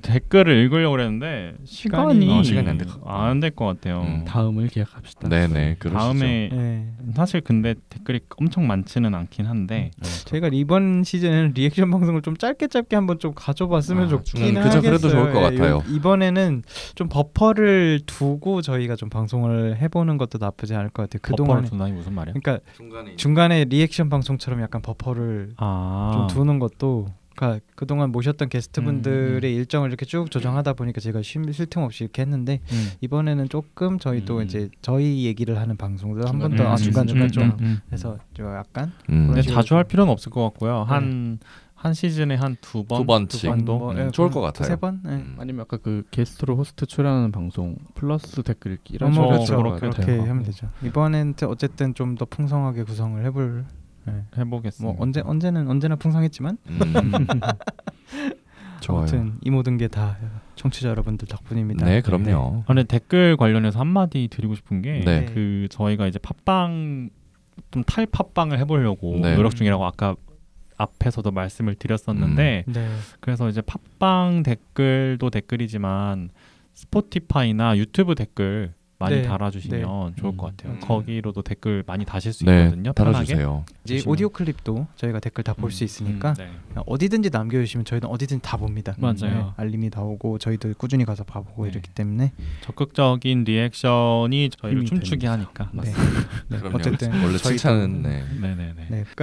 댓글을 읽으려고 했는데 시간이 안 될 것 같아요. 다음을 기약합시다. 네네. 그러시죠. 다음에 사실 근데 댓글이 엄청 많지는 않긴 한데 저희가 이번 시즌은 리액션 방송을 좀 짧게 한번 좀 가져봤으면 좋긴 하겠어요. 그래도 좋을 것 같아요. 이번에는 좀 버퍼를 두고 저희가 좀 방송을 해보는 것도 나쁘지 않을 것 같아요. 버퍼를 둔다니 무슨 말이야? 그러니까 중간에 리액션 방송처럼 약간 버퍼를 좀 두는 것도. 그러니까 그동안 모셨던 게스트분들의 일정을 이렇게 쭉 조정하다 보니까 제가 쉴 틈 없이 이렇게 했는데 이번에는 조금 저희도 이제 저희 얘기를 하는 방송도 한 번 더 중간중간 좀 해서 좀 약간 근데 자주 할 필요는 없을 것 같고요. 한 시즌에 한 2번씩 정도 좋을 것 같아요. 3번? 아니면 아까 그 게스트로 호스트 출연하는 방송 플러스 댓글 읽기 이런 식으로 그렇게 하면 되죠. 이번엔 어쨌든 좀 더 풍성하게 구성을 해보겠습니다. 뭐 언제나 풍성했지만 아무튼 이 모든 게 다 청취자 여러분들 덕분입니다. 네, 그럼요. 근데 댓글 관련해서 한마디 드리고 싶은 게 그 저희가 이제 팟빵 좀 탈팟빵을 해보려고 노력 중이라고 아까 앞에서도 말씀을 드렸었는데 그래서 이제 팟빵 댓글도 댓글이지만 스포티파이나 유튜브 댓글 많이 달아주시면 좋을 것 같아요. 거기로도 댓글 많이 다실 수 있거든요. 달아주세요. 이제 오디오 클립도 저희가 댓글 다 볼 수 있으니까 어디든지 남겨주시면 저희는 어디든 다 봅니다. 맞아요. 알림이 다 오고 저희도 꾸준히 가서 봐보고 이렇기 때문에 적극적인 리액션이 저희를 춤추게 하니까. 어쨌든 원래 칭찬은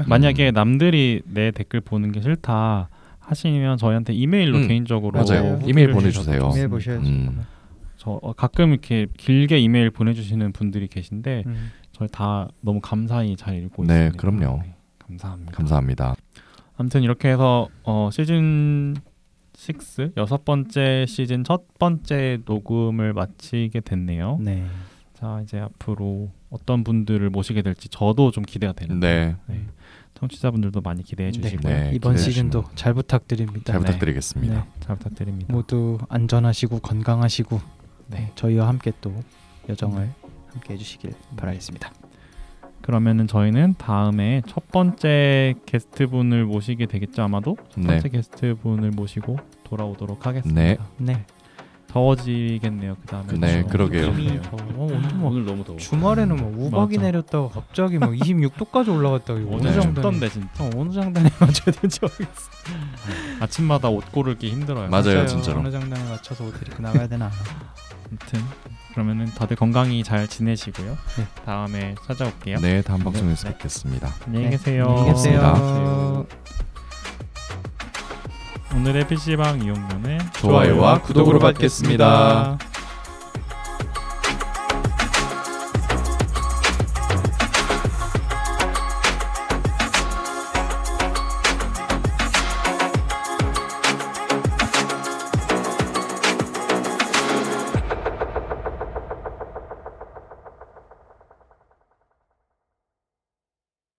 만약에 남들이 내 댓글 보는 게 싫다 하시면 저희한테 이메일로 개인적으로 이메일 보내주세요. 이메일 보셔야죠. 저 가끔 이렇게 길게 이메일 보내주시는 분들이 계신데 저희 다 너무 감사히 잘 읽고 있습니다. 네, 그럼요. 감사합니다. 아무튼 이렇게 해서 시즌 6 6번째 시즌 첫 번째 녹음을 마치게 됐네요. 네. 자 이제 앞으로 어떤 분들을 모시게 될지 저도 좀 기대가 되는데 청취자분들도 많이 기대해 주시고요. 이번 시즌도 잘 부탁드립니다. 잘 부탁드리겠습니다. 잘 부탁드립니다. 모두 안전하시고 건강하시고 저희와 함께 또 여정을 함께 해주시길 바라겠습니다. 그러면은 저희는 다음에 첫 번째 게스트분을 모시게 되겠죠. 아마도 첫 번째 게스트분을 모시고 돌아오도록 하겠습니다. 네. 더워지겠네요. 그 다음에. 네, 그러게요. 오늘 너무 더워. 주말에는 뭐 우박이 내렸다가 갑자기 뭐 26도까지 올라갔다가 어느 장단에 진짜 어느 장단에 맞춰야 될지 모르겠어. 아침마다 옷 고르기 힘들어요. 맞아요, 진짜로. 어느 장단에 맞춰서 옷을 입고 나가야 되나. 아무튼 그러면은 다들 건강히 잘 지내시고요. 네. 다음에 찾아올게요. 네, 다음 방송에서 뵙겠습니다. 안녕히 계세요. 안녕히 계세요. 오늘의 PC방 이용료는 좋아요와 구독으로 받겠습니다.